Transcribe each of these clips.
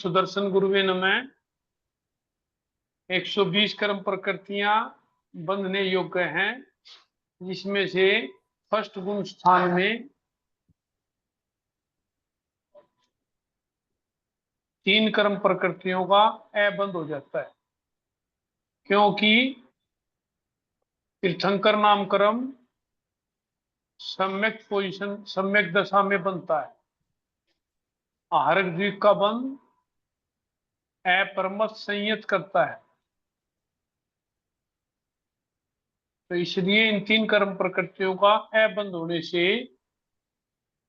सुदर्शन गुरुवे नमः। 120 कर्म प्रकृतियां बंधने योग्य हैं, जिसमें से फर्स्ट गुण स्थान में 3 कर्म प्रकृतियों का बंद हो जाता है, क्योंकि तीर्थंकर नाम कर्म सम्यक पोजिशन सम्यक दशा में बनता है। आहारक द्वीप का बंध अपरमत संयत करता है। तो इसलिए इन 3 कर्म प्रकृतियों का बंद होने से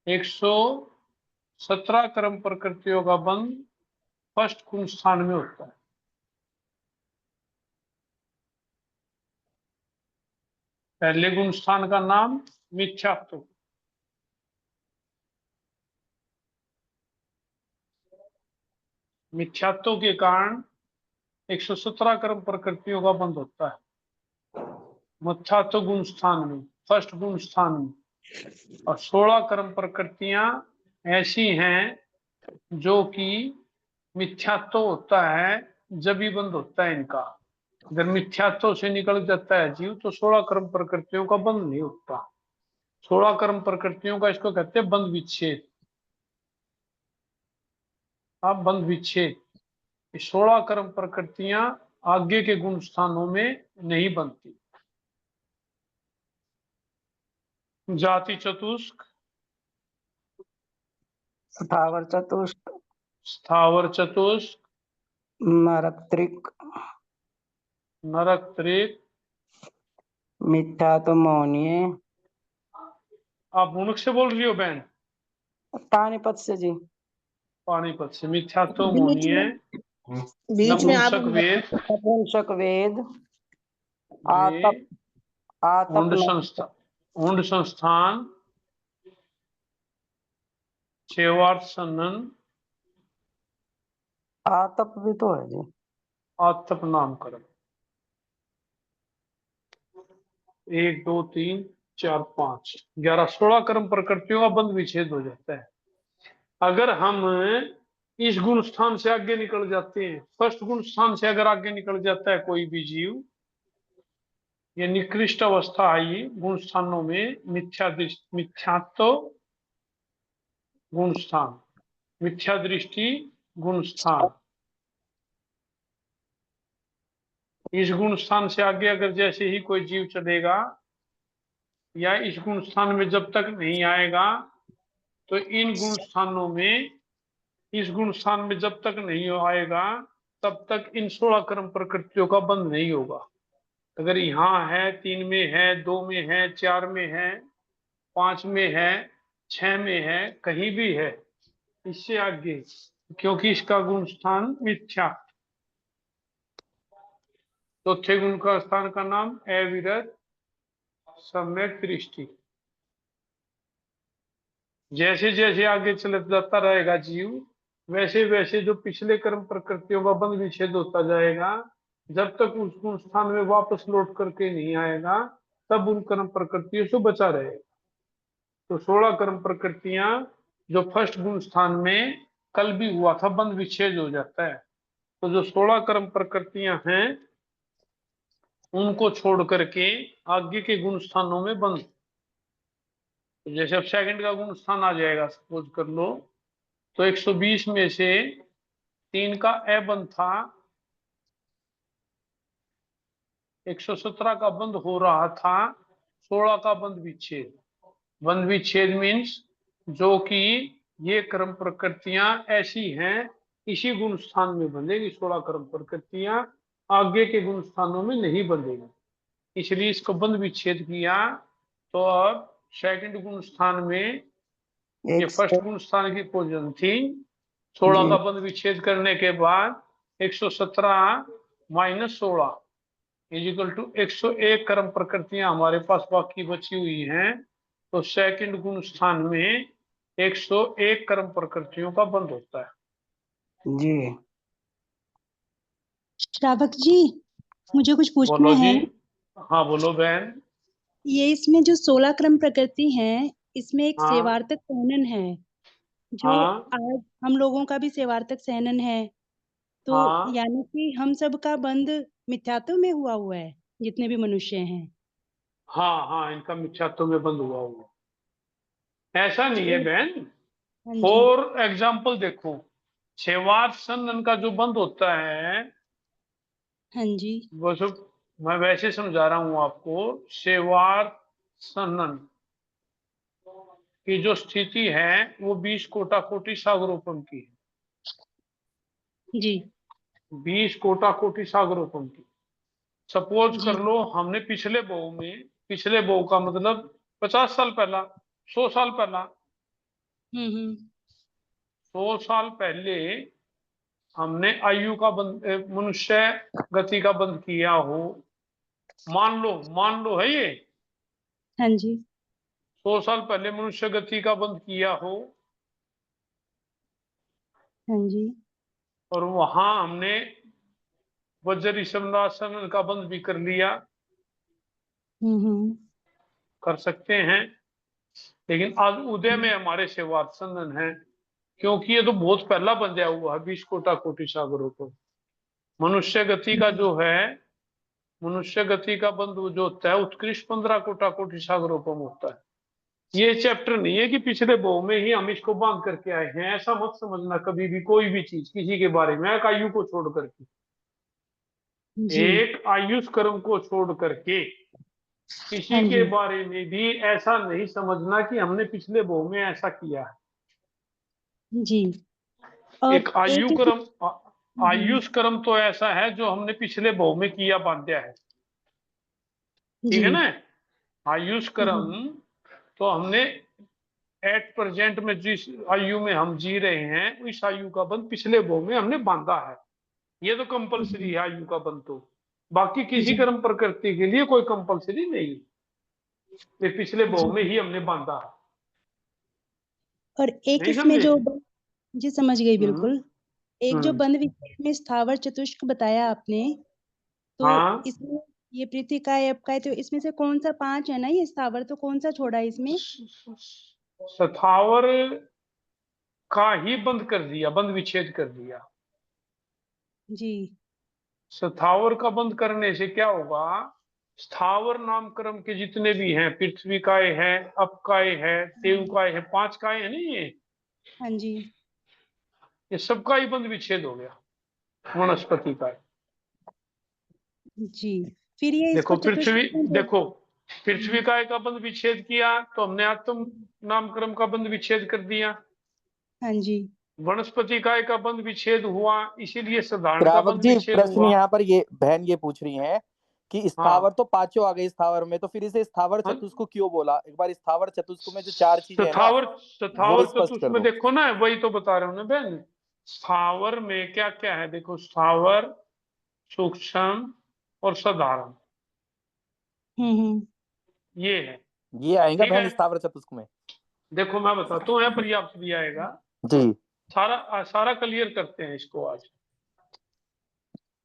117 कर्म प्रकृतियों का बंध फर्स्ट गुण स्थान में होता है। पहले गुण स्थान का नाम मिथ्यात्व। मिथ्यात्व के कारण 117 कर्म प्रकृतियों का बंद होता है मिथ्यात्व गुण स्थान में, फर्स्ट गुण स्थान में। और 16 कर्म प्रकृतियां ऐसी हैं जो कि मिथ्यात्व होता है जब ही बंद होता है इनका। अगर मिथ्यात्व से निकल जाता है जीव तो 16 कर्म प्रकृतियों का बंद नहीं होता। 16 कर्म प्रकृतियों का इसको कहते हैं बंद विच्छेद। अब बंद विच्छेद 16 कर्म प्रकृतियां आगे के गुण स्थानों में नहीं बनती। जाति चतुष्क, स्थावर चतुष्क, स्थावर चतुष्क, नरक त्रिक, नरक त्रिक, मिथ्यात्व मौनीय। आप मुनुक से बोल रही हो बहन? पानीपत से जी। पानीपत से। मिथ्यात्व मौनीय, बीच में आप नपुंसक वेद, नपुंसक वेद, वे हुंड आतप हुंड संस्थान, छेवार्थ सन्नन, आतप भी तो है जी। आतप नामकरण। 1 2 3 4 5 11 16 कर्म प्रकृतियों का बंद विच्छेद हो जाता है। अगर हम इस गुण स्थान से आगे निकल जाते हैं, फर्स्ट गुण स्थान से अगर आगे निकल जाता है कोई भी जीव, ये निकृष्ट अवस्था आई गुण स्थानों में, मिथ्यात्व गुण स्थान, मिथ्या दृष्टि गुण स्थान। इस गुण स्थान से आगे अगर जैसे ही कोई जीव चलेगा या इस गुण स्थान में जब तक नहीं आएगा, तो इन गुण स्थानों में, इस गुण स्थान में जब तक नहीं आएगा तब तक इन 16 कर्म प्रकृतियों का बंध नहीं होगा। अगर यहाँ है, 3 में है, 2 में है, 4 में है, 5 में है, 6 में है, कहीं भी है, इससे आगे, क्योंकि इसका गुण स्थान मिथ्या। चौथे गुण का स्थान का नाम अविरत सम्यक दृष्टि। जैसे जैसे आगे चल जाता रहेगा जीव, वैसे वैसे जो पिछले कर्म प्रकृतियों का बंध विच्छेद होता जाएगा। जब तक उस गुण स्थान में वापस लौट करके नहीं आएगा तब उन कर्म प्रकृतियों से बचा रहेगा। तो 16 कर्म प्रकृतियां जो फर्स्ट गुण स्थान में कल भी हुआ था बंध विच्छेद हो जाता है। तो जो 16 कर्म प्रकृतियां हैं उनको छोड़ करके आगे के गुण स्थानों में बंद। तो जैसे अब सेकंड का गुण स्थान आ जाएगा, सपोज कर लो, तो 120 में से 3 का बंद था, 117 का बंद हो रहा था, 16 का बंद विच्छेद। बंद विच्छेद मीन्स जो कि ये कर्म प्रकृतियां ऐसी हैं इसी गुण स्थान में बंधेगी, 16 कर्म प्रकृतियां आगे के गुण स्थानों में नहीं बंधेगी, इसलिए इसको बंद विच्छेद किया। तो अब सेकंड गुण स्थान में, ये फर्स्ट गुण स्थान की पोजीशन थी, 16 का बंद विच्छेद करने के बाद 117 माइनस 16 इजिकल टू 101 कर्म प्रकृतियां हमारे पास बाकी बची हुई हैं। तो सेकंड गुण स्थान में 101 कर्म प्रकृतियों का बंद होता है जी। श्रावक जी, मुझे कुछ पूछना बोलो है। जी। हाँ बोलो बहन। ये इसमें जो 16 क्रम प्रकृति हैं, इसमें एक हाँ सेवार्थक कानन है, जो हाँ आज हम लोगों का भी सेवार्थक सहनन है, तो हाँ यानी कि हम सब का बंध मिथ्यात्व में हुआ है, जितने भी मनुष्य हैं। हाँ हाँ, इनका मिथ्यात्व में बंद हुआ। ऐसा नहीं है तो बहन। हाँ जी, फॉर एग्जाम्पल देखो, शेवार सन का जो बंद होता है, हाँ जी, वो सब मैं वैसे समझा रहा हूं आपको। शेवार सनन की जो स्थिति है वो 20 कोटा कोटि सागरोपम की जी, है। 20 कोटा कोटि सागरोपम की। सपोज जी, कर लो हमने पिछले बो का मतलब 50 साल पहला, 100 साल पहला, हम्म, 100 साल पहले हमने आयु का बंद मनुष्य गति का बंद किया हो। मान लो है ये, हाँ जी, 100 साल पहले मनुष्य गति का बंद किया हो, हाँ जी, और वहां हमने वज्र ऋषभनासन का बंद भी कर लिया। हम्म, कर सकते हैं, लेकिन आज उदय में हमारे सेवार्संदन है, क्योंकि ये तो बहुत पहला बंधा हुआ है 20 कोटा कोटि सागरों को। मनुष्य गति का जो है, मनुष्य गति का बंद जो होता है उत्कृष्ट 15 कोटा कोटि सागरोपम होता है। ये चैप्टर नहीं है कि पिछले बहु में ही हम इसको बांध करके आए हैं, ऐसा मत समझना कभी भी कोई भी चीज किसी के बारे में, एक आयु को छोड़ करके, जी, एक आयुष कर्म को छोड़ करके किसी हाँ के जी, बारे में भी ऐसा नहीं समझना कि हमने पिछले बहु में ऐसा किया है। जी। और एक आयु एक कर्म हम्म, आयुष कर्म तो ऐसा है जो हमने पिछले बहु में किया बांधा है, ठीक जी, है ना। आयुष कर्म हम्म, तो हमने एट प्रेजेंट में जिस आयु में हम जी रहे हैं उस आयु का बंध पिछले बहु में हमने बांधा है। ये तो कंपलसरी है आयु का बंध तो। बाकी किसी जी, कर्म प्रकृति के लिए कोई कंपलसरी नहीं, ये पिछले बहु में जी। ही हमने बांधा है। और एक नहीं इसमें समझे? जी समझ गई हम्म बिल्कुल। एक जो हम्म। बंध विच्छेद में स्थावर चतुष्क बताया आपने, तो हाँ, इसमें ये पृथ्वी का है, आपका है, तो इसमें से कौन सा पांच है ना ये स्थावर, तो कौन सा छोड़ा है इसमें? सथावर का ही बंद कर दिया, बंद विच्छेद कर दिया। जी, स्थावर का बंद करने से क्या होगा, स्थावर नामकरण के जितने भी हैं, पृथ्वी काय है, अपकाय है, तेवकाय है, 5 काय है ना हाँ जी, ये सबका ही बंद विच्छेद हो गया वनस्पति का। जी। फिर ये इसको देखो चतुष्क पृथ्वी, क्यों देखो पृथ्वी हम्म, काय का बंद विच्छेद किया तो हमने आत्म नामकरण का बंद विच्छेद कर दिया। हाँ जी, वनस्पति काय का बंद विच्छेद हुआ, इसीलिए साधारण का श्रावक बंद जी, विच्छेद प्रश्न हुआ। यहाँ पर ये बहन ये पूछ रही हैं कि स्थावर हाँ तो पांचों आ गए स्थावर में, तो फिर इसे स्थावर हाँ, चतुष्क क्यों बोला? एक बार स्थावर चतुष्क में जो चार चीजें है ना, स्थावर वो स्थावर स्पष्ट चतुष्क कर में दो। देखो ना, वही तो बता रहा हूं ना बहन। स्थावर में क्या क्या है देखो, स्थावर, सूक्ष्म और साधारण, हम्म, ये है। ये आएगा ठीक बहन है, स्थावर चतुष्क में? देखो मैं बताता हूँ, पर्याप्त भी आएगा। जी। सारा सारा क्लियर करते हैं इसको आज।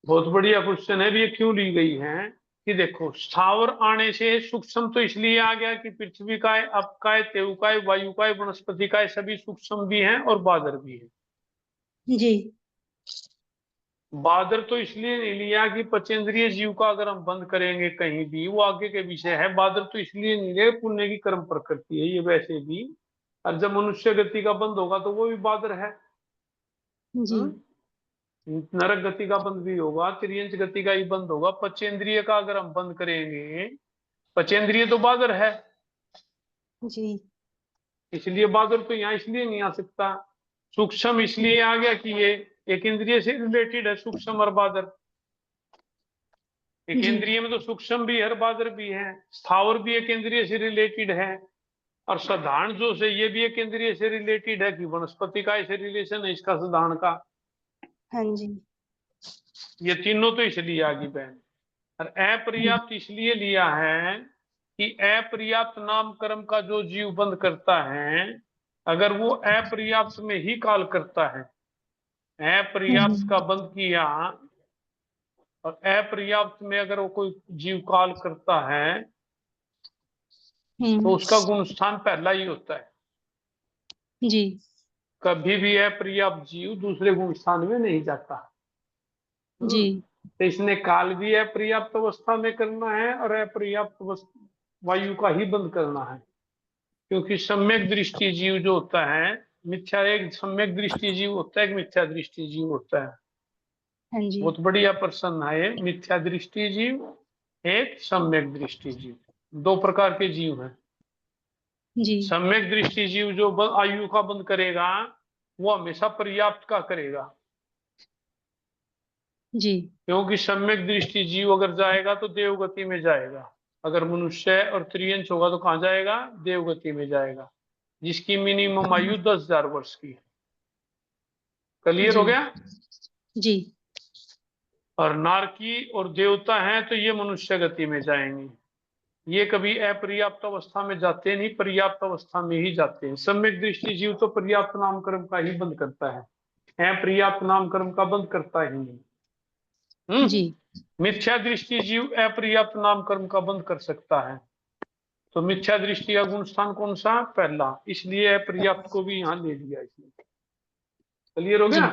बहुत बढ़िया क्वेश्चन है, भी ये क्यों ली गई है कि देखो स्थावर आने से सूक्ष्म तो इसलिए आ गया कि पृथ्वी काय, अपकाय, तेवकाय, वायुकाय, वनस्पति काय सभी सूक्ष्म भी हैं और बादर भी हैं। जी, बादर तो इसलिए नहीं लिया कि पचेंद्रिय जीव का अगर हम बंद करेंगे कहीं भी, वो आगे के विषय है। बादर तो इसलिए नहीं लिया, पुण्य की कर्म प्रकृति है ये वैसे भी। और जब मनुष्य गति का बंद होगा तो वो भी बादर है। जी, नरक गति का बंद भी होगा, त्रियंच गति का ही बंद होगा। पचेंद्रिय का अगर हम बंद करेंगे, पचेंद्रिय तो बादर है, जी, इसलिए बादर तो यहाँ इसलिए नहीं आ सकता। सूक्ष्म इसलिए आ गया कि ये एक इंद्रिय से रिलेटेड है, सूक्ष्म और बादर। एक जी, इंद्रिय में तो सूक्ष्म भी है, बादर भी है। स्थावर भी एक इंद्रिय से रिलेटेड है, और साधारण जो से ये भी एक इंद्रिय से रिलेटेड है, कि वनस्पति का ऐसे रिलेशन है इसका साधारण का। हाँ जी, ये तीनों तो इसलिए आ गई बहन। और अपर्याप्त इसलिए लिया है कि अपर्याप्त नाम कर्म का जो जीव बंद करता है, अगर वो अपर्याप्त में ही काल करता है, अपर्याप्त का बंद किया और अपर्याप्त में अगर वो कोई जीव काल करता है, तो हम्म, उसका गुण स्थान पहला ही होता है। जी, कभी भी अपर्याप्त जीव दूसरे गुण स्थान में नहीं जाता। जी तो इसने काल भी अपर्याप्त अवस्था में करना है और अपर्याप्त वायु का ही बंद करना है, क्योंकि सम्यक दृष्टि जीव जो होता है, मिथ्या एक सम्यक दृष्टि जीव होता है, एक मिथ्या दृष्टि जीव होता है। हाँ जी बहुत बढ़िया प्रश्न है ये। मिथ्या दृष्टि जीव, एक सम्यक दृष्टि जीव, दो प्रकार के जीव हैं। जी सम्यक दृष्टि जीव जो आयु का बंद करेगा वो हमेशा पर्याप्त का करेगा, जी क्योंकि सम्यक दृष्टि जीव अगर जाएगा तो देवगति में जाएगा। अगर मनुष्य और त्रियंश होगा तो कहाँ जाएगा? देवगति में जाएगा, जिसकी मिनिमम आयु 10,000 वर्ष की है। क्लियर हो जी गया? जी और नारकी और देवता हैं तो ये मनुष्य गति में जाएंगे। ये कभी अपर्याप्त अवस्था में जाते नहीं, पर्याप्त अवस्था में ही जाते हैं। सम्यक दृष्टि जीव तो पर्याप्त नामकर्म का ही बंद करता है, अपर्याप्त नामकर्म का बंद करता ही नहीं। जी मिथ्या दृष्टि जीव अपर्याप्त नामकर्म का बंद कर सकता है। तो मिथ्या दृष्टि का गुण स्थान कौन सा? पहला, इसलिए अपर्याप्त को भी यहाँ ले लिया इसने। क्लियर हो जी गया?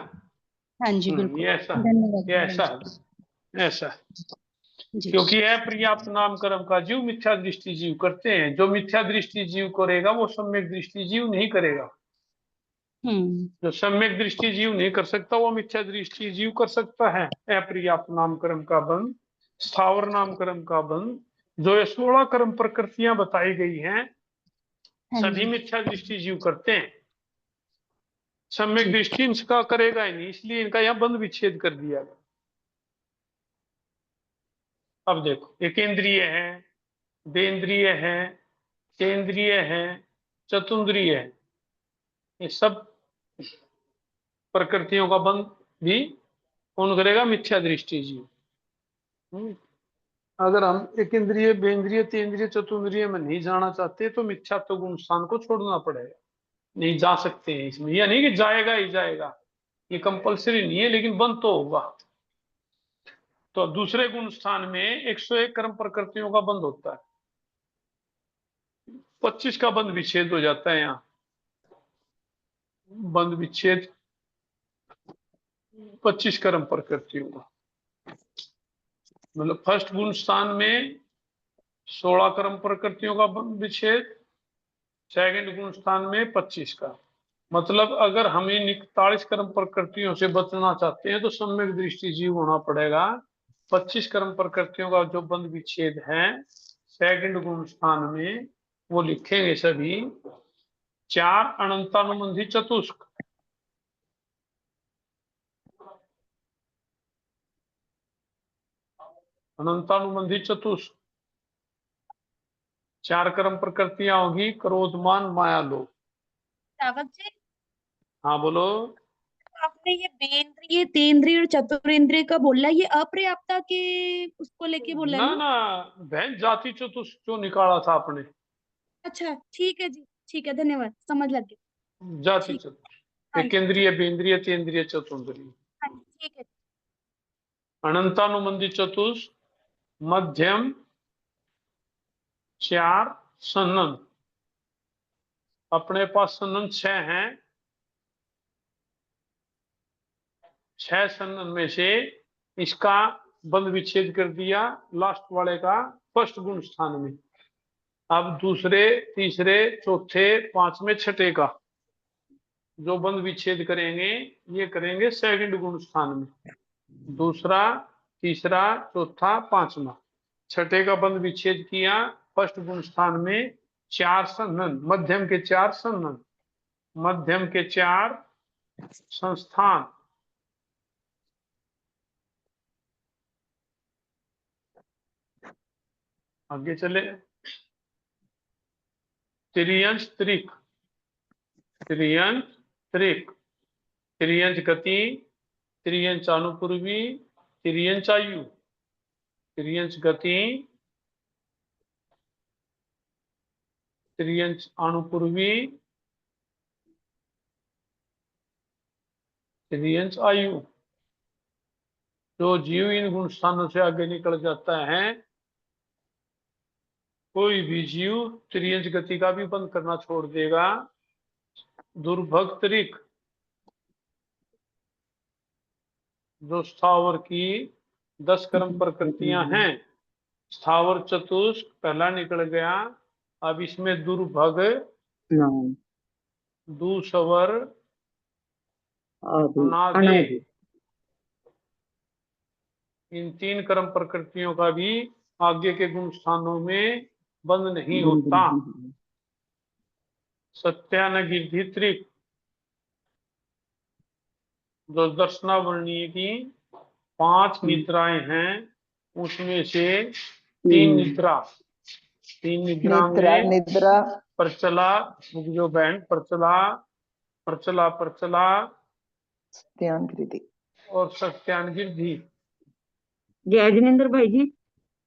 हाँ जी बिल्कुल। ये ऐसा, धन्यवाद ये मैडम ऐसा, जी। ऐसा, जी क्योंकि अपर्याप्त नामकर्म का जीव मिथ्या दृष्टि जीव करते हैं। जो मिथ्या दृष्टि जीव करेगा वो सम्यक दृष्टि जीव नहीं करेगा। हम्म जो सम्यक दृष्टि जीव नहीं कर सकता वो मिथ्या दृष्टि जीव कर सकता है। अपर्याप्त नामकर्म का बंध, स्थावर नामकर्म का बंध, जो ये 16 कर्म प्रकृतियां बताई गई हैं, हाँ सभी जी मिथ्या दृष्टि जीव करते हैं। सम्यक ठीक दृष्टि इनका करेगा ही नहीं, इसलिए इनका यहाँ बंध विच्छेद कर दिया गया। अब देखो, एक इंद्रिय है, देन्द्रिय है, चेन्द्रिय है, चतुन्द्रिय है, ये सब प्रकृतियों का बंध भी कौन करेगा? मिथ्या दृष्टि जीव। हम्म। अगर हम एक इंद्रिय, बेन्द्रिय, तेन्द्रिय, चतुन्द्रिय में नहीं जाना चाहते तो मिथ्यात्व गुण स्थान को छोड़ना पड़ेगा। नहीं जा सकते हैं इसमें, या नहीं कि जाएगा ही जाएगा, ये कंपलसरी नहीं है, लेकिन बंद तो होगा। तो दूसरे गुण स्थान में 101 कर्म प्रकृतियों का बंद होता है, 25 का बंद विच्छेद हो जाता है। यहाँ बंद विच्छेद 25 कर्म प्रकृतियों का, मतलब फर्स्ट गुण स्थान में 16 कर्म प्रकृतियों का बंद विच्छेद, सेकंड गुण स्थान में 25 का। मतलब अगर हम इन 41 कर्म प्रकृतियों से बचना चाहते हैं तो सम्यक दृष्टि जीव होना पड़ेगा। 25 कर्म प्रकृतियों का जो बंद विच्छेद है सेकंड गुण स्थान में, वो लिखेंगे सभी 4 अनंतानुबंधी चतुष्क। अनंतानुबंधी चतुष्क 4 कर्म प्रकृतियां होगी, क्रोध, मान, माया, लोभ। सावक जी, हाँ बोलो। आपने ये बेंद्रिय, तेंद्रिय और चतुरेंद्रिय का बोला, ये अपर्याप्तता के उसको लेके बोला ना ना? ना बहन, जाति चतुष्क जो निकाला था आपने, अच्छा ठीक है जी, ठीक है, धन्यवाद, समझ लग गया। जाति ठीक। चतुष्क, हाँ जी, एकेंद्रिय, बेंद्रिय, तेंद्रिय, चतुन्द्रिय। हाँ जी, ठीक है। अनंतानुबंधी चतुष्क, मध्यम, 4 सन्नन। अपने पास सन्नन 6 हैं, 6 सन्नन में से इसका बंद विच्छेद कर दिया लास्ट वाले का फर्स्ट गुण स्थान में। अब दूसरे, तीसरे, चौथे, पांचवें, छठे का जो बंद विच्छेद करेंगे ये करेंगे सेकंड गुण स्थान में। दूसरा, तीसरा, चौथा, पांचवा, छठे का बंद विच्छेद किया फर्स्ट गुण स्थान में। 4 संघन, मध्यम के 4 संघन, मध्यम के 4 संस्थान, आगे चले। त्रियंश त्रिक, त्रियंश त्रिक, त्रियंश गति, त्रियंश अनुपूर्वी, त्रियंश आयु, त्रियंश गति, त्रियंश अनुपूर्वी, त्रियंश आयु। जो जीव इन गुण स्थानों से आगे निकल जाता है, कोई भी जीव त्रियंश गति का भी बंद करना छोड़ देगा। दुर्भग त्रिक, जो स्थावर की 10 कर्म प्रकृतियां हैं। स्थावर चतुष्क पहला निकल गया। अब इसमें दुर्भग, दूसवर, अनादि, इन 3 कर्म प्रकृतियों का भी आगे के गुण स्थानों में बंद नहीं होता। सत्यानगिद्धि त्रिक, जो दर्शनावर्णीय की 5 निद्राएं हैं, उसमें से 3 निद्रा में निद्रा प्रचला, जो बहन प्रचला, प्रचला प्रचला और सत्यानगिद्धि। जय जिनेन्द्र भाई जी,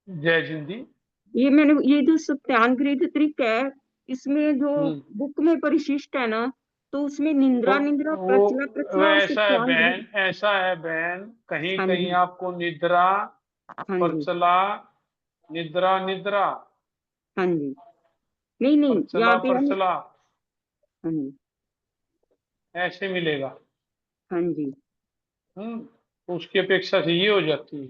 जय जिंदी। ये जो सत्यानगृत त्रिक है, इसमें जो बुक में परिशिष्ट है ना, तो उसमें निंद्रा निंद्रा प्रचला प्रचला और ऐसा है बहन, सत्यानगृत। ऐसा है बहन, कहीं हाँ कहीं जी। आपको निद्रा, हाँ जी, प्रचला, निद्रा निद्रा, हाँ जी, नहीं नहीं, प्रचला यहाँ पे प्रचला हाँ जी, ऐसे मिलेगा। हाँ जी, उसकी अपेक्षा से ये हो जाती है।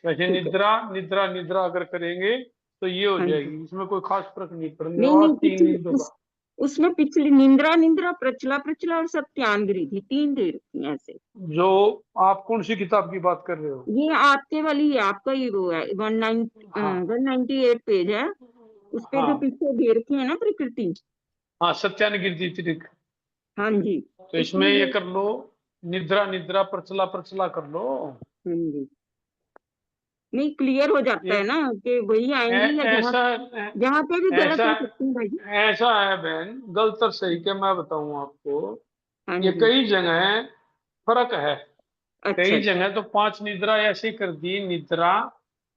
वैसे ठीक है। निद्रा निद्रा निद्रा अगर करेंगे तो ये हो हाँ जी। जाएगी, इसमें कोई खास फर्क नहीं पड़ने नहीं और नहीं, 3 नींद होगा। उसमें पिछली निंद्रा निंद्रा प्रचला प्रचला और सत्यानगृत ही 3 दे रखी हैं ऐसे। जो आप कौन सी किताब की बात कर रहे हो? ये आपके वाली है, आपका ही वो है, 198 पेज है, उस पे जो हाँ पीछे दे रखी है ना प्रकृति। हाँ, सत्यानगिद्धि त्रिक। हाँ जी, तो इसमें ये कर लो, निद्रा निद्रा प्रचला प्रचला कर लो। हाँ जी, नहीं क्लियर हो जाता है ना कि वही आएंगे या ऐसा जहाँ पे भी गलत ऐसा हो सकती है भाई जी। ऐसा है बहन, गलत और सही के मैं बताऊं आपको, हाँ ये जी, कई जगह फर्क है। अच्छा कई जी, जगह तो 5 निद्रा ऐसे ही कर दी, निद्रा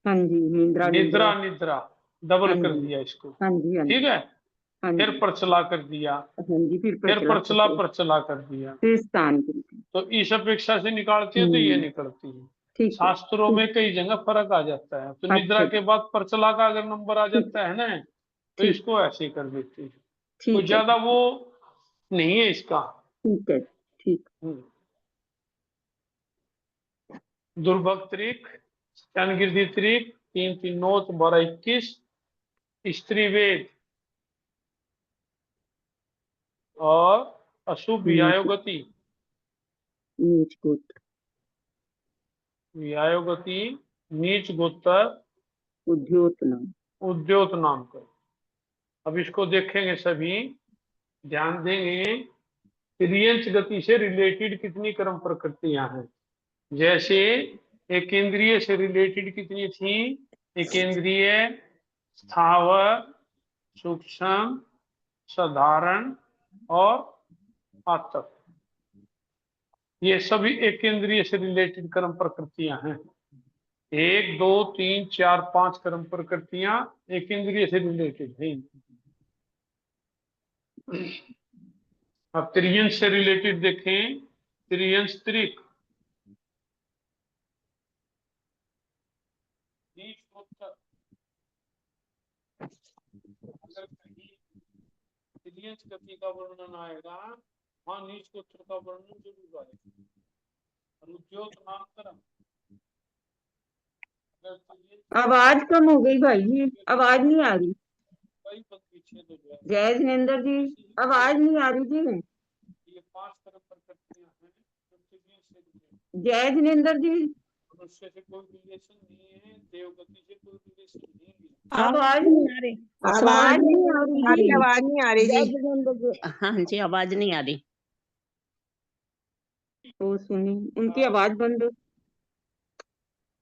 हाँ जी, निंद्रा निंद्रा, निद्रा निद्रा डबल हाँ कर जी, दिया इसको। हाँ जी, हाँ जी, ठीक है, हाँ फिर जी, प्रचला कर दिया, हाँ जी, फिर फिर प्रचला प्रचला प्रचला, प्रचला कर दिया। फिर स्थान गिनती। तो इस अपेक्षा से निकालती है तो ये हम्म, निकलती है। ठीक है, शास्त्रों में कई जगह फर्क आ जाता है, तो निद्रा अच्छा के जी, बाद प्रचला का अगर नंबर आ ठीक, जाता है ना, तो ठीक, इसको ऐसे ही कर देती है। कोई ठीक है, ज्यादा वो नहीं है इसका। ठीक है, ठीक, दुर्भग त्रिक, चंद्रगिरी त्रिक, 3 3 9 12 21, स्त्री वेद और अशुभ व्यायोगति। नीच गोत्र, व्यायोगति नीच गोत्र उद्योत नाम। उद्योत नाम का। अब इसको देखेंगे सभी, ध्यान देंगे। तिर्यंच गति से रिलेटेड कितनी कर्म प्रकृतियां हैं? जैसे एकेंद्रिय से रिलेटेड कितनी थी? एकेंद्रिय, स्थावर, सूक्ष्म, साधारण और आतप, ये सभी एकेंद्रिय से रिलेटेड कर्म प्रकृतियां हैं। 1 2 3 4 5 कर्म प्रकृतियां एकेंद्रिय से रिलेटेड हैं। अब त्रियंश से रिलेटेड देखें, त्रियंश त्रिक, अगर कहीं त्रियंश गति का वर्णन आएगा, वहां नीच गोत्र का वर्णन जरूर आएगा। रुद्योत नाम कर्म, अगर त्रियंश आवाज कम हो गई भाई जी, आवाज नहीं आ रही। कई पद विच्छेद हो गया। जय जिनेन्द्र जी, आवाज नहीं आ रही जी। ये 5 कर्म प्रकृतियां हैं जो त्रियंश से रिलेटेड। जय जिनेन्द्र जी, मनुष्य से कोई रिलेशन नहीं है, देवगति से कोई रिलेशन नहीं है। आवाज नहीं आ रही, आवाज नहीं आ रही जी, आवाज नहीं आ रही जय जी। जिनेन्द्र जी। हाँ जी, आवाज नहीं आ रही। तो सुनी उनकी आवाज बंद।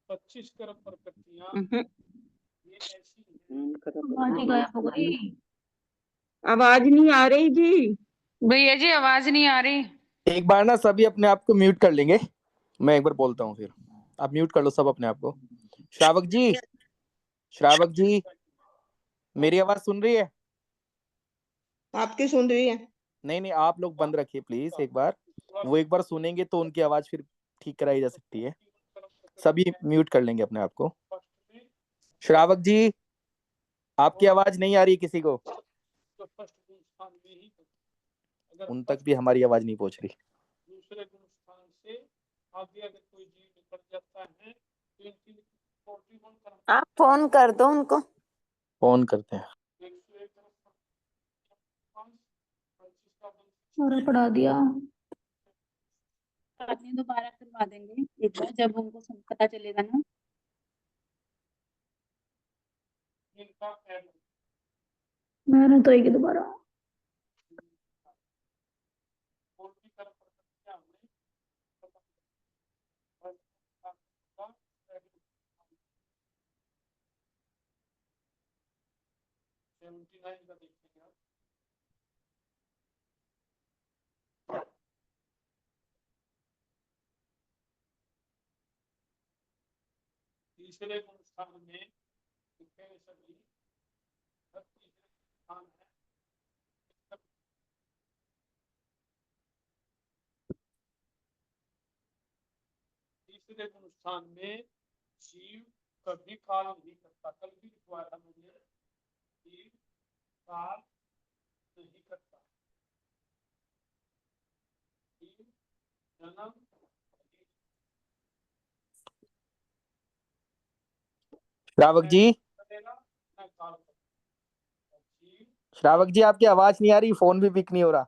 25 कर्म प्रकृतियां ये ऐसी हैं। आवाज नहीं आ रही जी। भैया जी आवाज नहीं आ रही। एक बार ना सभी अपने आप को म्यूट कर लेंगे, मैं एक बार बोलता हूँ, फिर आप म्यूट कर लो सब अपने आप को। श्रावक जी, श्रावक जी, मेरी आवाज सुन रही है? आपकी सुन रही है? नहीं नहीं, आप लोग बंद रखिए प्लीज। एक बार वो एक बार सुनेंगे तो उनकी आवाज फिर ठीक कराई जा सकती है। सभी म्यूट कर लेंगे अपने आप को। श्रावक जी, आपकी आवाज नहीं आ रही किसी को? उन तक भी हमारी आवाज नहीं पहुंच रही। दूसरे गुण स्थान से आगे अगर कोई जीव निकल आप फोन कर दो उनको। फोन करते हैं। सारा पढ़ा दिया। बाद में दोबारा करवा देंगे एक बार जब उनको सब पता चलेगा ना। मेहनत होएगी दोबारा। तीसरे गुणस्थान में लिखे हुए सभी तीसरे स्थान है। तीसरे गुणस्थान में जीव कभी काल नहीं करता। कल भी लिखवाया था मुझे, जीव काल नहीं करता। जीव जन्म श्रावक जी, श्रावक जी आपकी आवाज नहीं आ रही, फोन भी पिक नहीं हो रहा।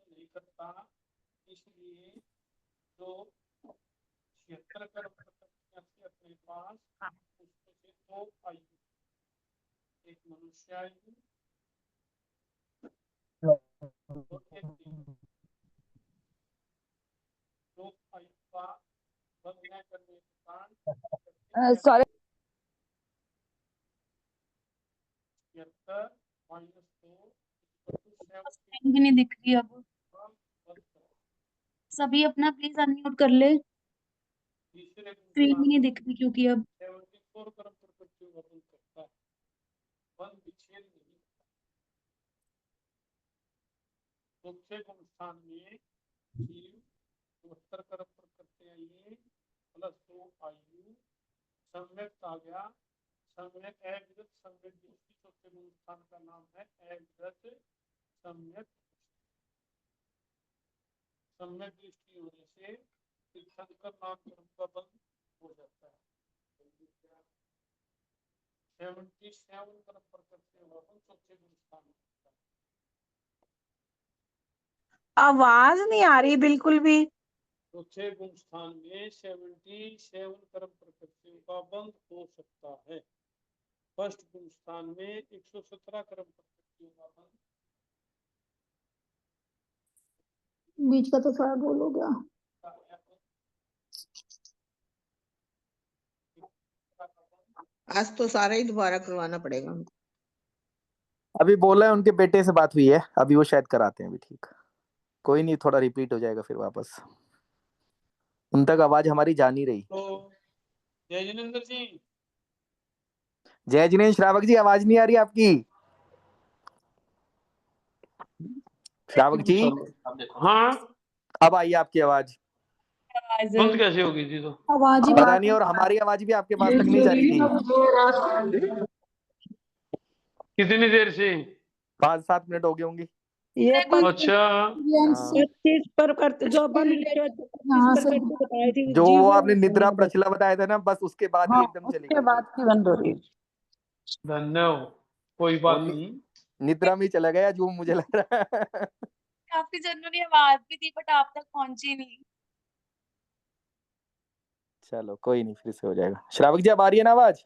नहीं करता, इसलिए जो 76 कर्म अपने पास उसमें से 2 आयु, एक मनुष्य आयु और एक दो आयु का बंद न करने के कारण सॉरी, 76 माइनस 2 स्क्रीन भी नहीं दिख रही अब। सभी अपना प्लीज अनम्यूट कर ले। स्क्रीन भी नहीं दिख रही क्योंकि अब 74 कर्म प्रकृतियों का बंद करता है, बंद विच्छेद नहीं। दूसरे गुणस्थान में जीव 72 कर्म प्रकृतियां ये प्लस 2 आयु सम्यक आ गया। सम्यक अविरत सम्यक दृष्टि चौथे गुणस्थान का नाम है अविरत सम्यक। सम्यक दृष्टि होने से तीर्थंकर नाम कर्म का बंद हो जाता है। 77 कर्म प्रकृतियों का बंद चौथे गुणस्थान में। आवाज नहीं आ रही बिल्कुल भी। चौथे गुणस्थान में 77 कर्म प्रकृतियों का बंद हो सकता है। फर्स्ट गुणस्थान में 117 कर्म प्रकृतियों का बंद। बीच का तो सारा गोल हो गया। आज तो सारा ही दोबारा करवाना पड़ेगा उनको। अभी बोला है, उनके बेटे से बात हुई है, अभी वो शायद कराते हैं अभी। ठीक, कोई नहीं, थोड़ा रिपीट हो जाएगा फिर वापस। उन तक आवाज हमारी जा नहीं रही। तो जय जिनेंद्र जी, जय जिनेंद्र। श्रावक जी आवाज नहीं आ रही आपकी। श्रावक जी, हाँ अब आई आपकी आवाज। बंद कैसे होगी जी? तो आवाज ही पता नहीं, और हमारी आवाज भी आपके पास तक नहीं जा रही थी कितनी देर से? 5-7 मिनट हो गए होंगी। ये अच्छा, हाँ। 36 पर करते जो अपन बताए थे जो जीव वो में आपने निद्रा प्रचला बताया था ना, बस उसके बाद ही एकदम चली उसके गई। बाद की बंद हो रही है। धन्यवाद, कोई बात नहीं। निद्रा में चला गया जो मुझे लग रहा है। काफी जनों ने आवाज भी दी बट आप तक पहुंची नहीं। चलो कोई नहीं, फिर से हो जाएगा। श्रावक जी अब आ रही है ना आवाज?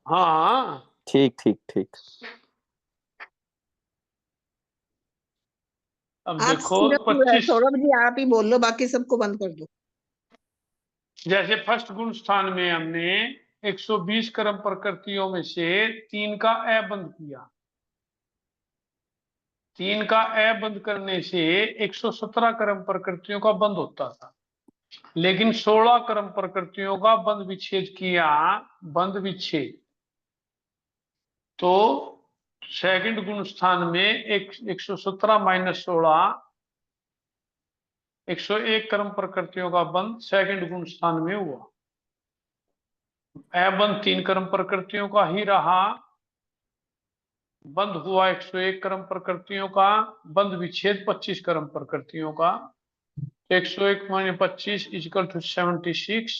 हाँ ठीक ठीक ठीक। अब आप देखो सिर्फ 25, सौरभ जी आप ही बोल लो, बाकी सबको बंद कर दो। जैसे फर्स्ट गुण स्थान में हमने 120 कर्म प्रकृतियों में से 3 का अ बंद किया। 3 का अ बंद करने से 117 कर्म प्रकृतियों का बंद होता था, लेकिन 16 कर्म प्रकृतियों का बंद विच्छेद किया। बंद विच्छेद तो सेकंड गुण स्थान में 117 माइनस 16 101 कर्म प्रकृतियों का बंद सेकंड गुण स्थान में हुआ। अबंध 3 कर्म प्रकृतियों का ही रहा, बंध हुआ 101 क्रम प्रकृतियों का, बंध विच्छेद 25 क्रम प्रकृतियों का। 101 माइनस 25 इक्वल टू 76।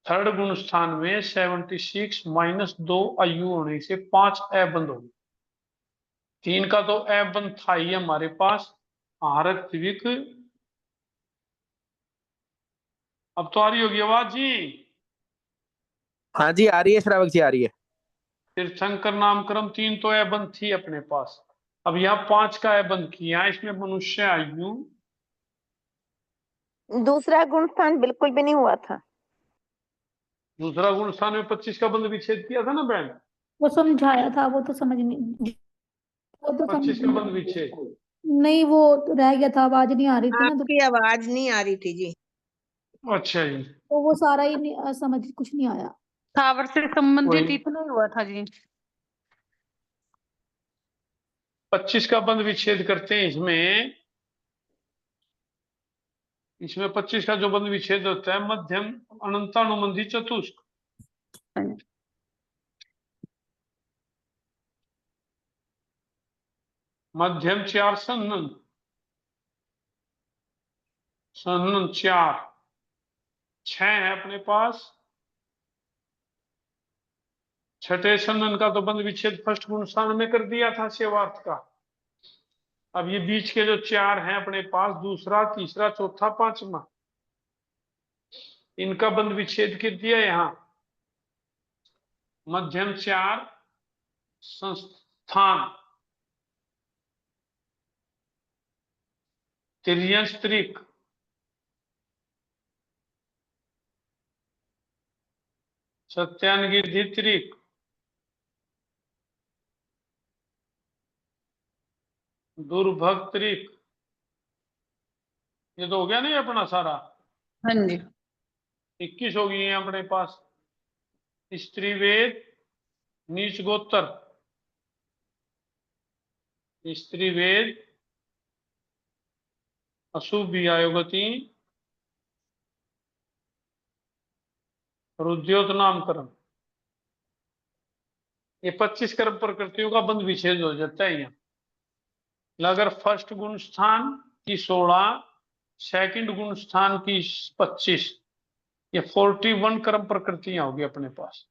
थर्ड गुण स्थान में 76 माइनस 2 आयु होने से 5 अबंध होंगे। 3 का तो अबंध था ही हमारे पास, आहारक त्रिक। अब तो आ रही होगी आवाज जी। हाँ जी, आ रही है श्रावक जी, आ रही है। तीर्थंकर नामक्रम 3 तो अबंध थी अपने पास, अब यहाँ 5 का अबंध किया, इसमें मनुष्य आयु। दूसरा गुण स्थान बिल्कुल भी नहीं हुआ था। दूसरा गुण स्थान में 25 का बंध विच्छेद किया था ना बहन। वो समझाया था, वो तो समझ नहीं, वो तो 25 का समझ बंध विच्छेद। नहीं, वो रह गया था, आवाज नहीं आ रही थी ना, आपकी आवाज नहीं आ रही थी जी। अच्छा जी, तो वो सारा ही नहीं, समझ कुछ नहीं आया। स्थावर से संबंधित वही। इतना ही हुआ था जी। 25 का बंध विच्छेद करते हैं इसमें। इसमें 25 का जो बंध विच्छेद होता है, मध्यम अनंतानुबंधी चतुष्क। मध्यम 4 सन्नन, सन्नन 4, 6 है अपने पास। छठे सन्नन का तो बंध विच्छेद फर्स्ट गुण स्थान में कर दिया था सेवार्थ का। अब ये बीच के जो 4 हैं अपने पास, दूसरा, तीसरा, चौथा, पांचवा, इनका बंध विच्छेद कर दिया यहाँ। मध्यम 4 संस्थान, तिर्यंश त्रिक, सत्यानगिद्धि त्रिक, दुर्भग त्रिक। ये तो हो गया नहीं अपना सारा। हाँ जी। 21 हो गई है अपने पास। स्त्री वेद, नीच गोत्र, स्त्री वेद, अशुभ आयोगति, रुद्योत नामकरण। ये 25 कर्म प्रकृतियों का बंध विच्छेद हो जाता है यहाँ। अगर फर्स्ट गुण स्थान की 16, सेकंड गुण स्थान की 25, ये 41 कर्म प्रकृतियां होगी अपने पास।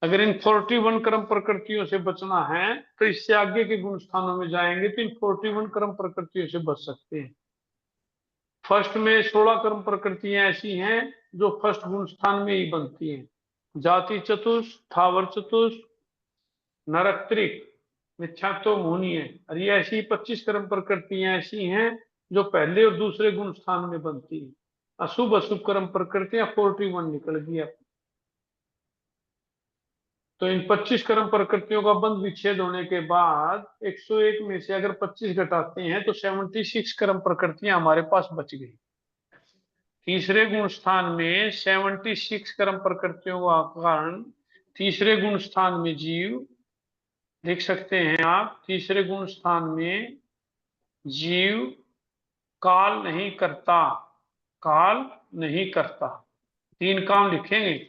अगर इन 41 कर्म प्रकृतियों से बचना है तो इससे आगे के गुण स्थानों में जाएंगे तो इन 41 कर्म प्रकृतियों से बच सकते हैं। फर्स्ट में 16 कर्म प्रकृतियां ऐसी हैं जो फर्स्ट गुण स्थान में ही बनती हैं। जाति चतुष्क, थावर चतुष्क, नरक त्रिक, मिथ्यात्व मोहनी है। और ये ऐसी 25 कर्म प्रकृतियां ऐसी हैं जो पहले और दूसरे गुण स्थान में बनती है। अशुभ अशुभ कर्म प्रकृतियां 41 निकल गया। तो इन 25 कर्म प्रकृतियों का बंध विच्छेद होने के बाद 101 में से अगर 25 घटाते हैं तो 76 कर्म प्रकृतियां हमारे पास बच गई। तीसरे गुण स्थान में 76 कर्म प्रकृतियों का कारण, तीसरे गुण स्थान में जीव लिख सकते हैं आप। तीसरे गुण स्थान में जीव काल नहीं करता, काल नहीं करता। 3 काम लिखेंगे।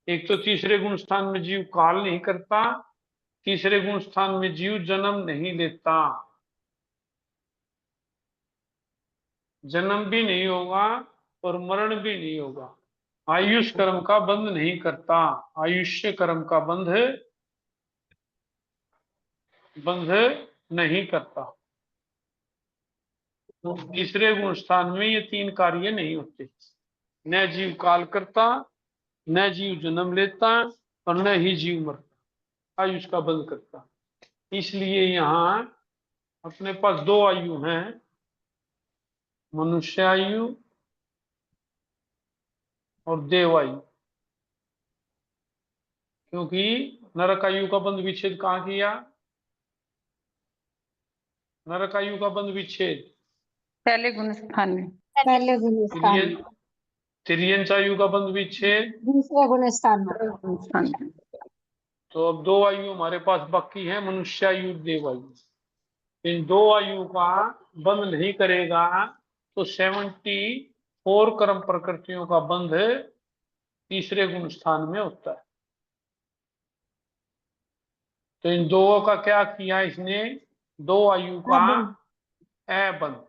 एक तो तीसरे गुण स्थान में जीव काल नहीं करता, तीसरे गुण स्थान में जीव जन्म नहीं लेता, जन्म भी नहीं होगा और मरण भी नहीं होगा। आयुष कर्म का बंध नहीं करता, आयुष्य कर्म का बंध नहीं करता। तो तीसरे गुण स्थान में ये 3 कार्य नहीं होते। न जीव काल करता, न जीव जन्म लेता और न ही जीव मरता, आयुष का बंध करता। इसलिए यहाँ अपने पास 2 आयु हैं, मनुष्य आयु और देव आयु। क्योंकि नरक आयु का बंध विच्छेद कहाँ किया? नरक आयु का बंध विच्छेद पहले गुण स्थान में, पहले गुण स्थान में, तिर्यंच आयु का बंध विच्छेद दूसरे गुण स्थान में। गुण स्थान में। तो अब 2 आयु हमारे पास बाकी है, मनुष्य आयु, देव आयु। इन 2 आयु का बंध नहीं करेगा तो 74 कर्म प्रकृतियों का बंध तीसरे गुण स्थान में होता है। तो इन दो का क्या किया इसने, दो आयु का बंद। ए बंद।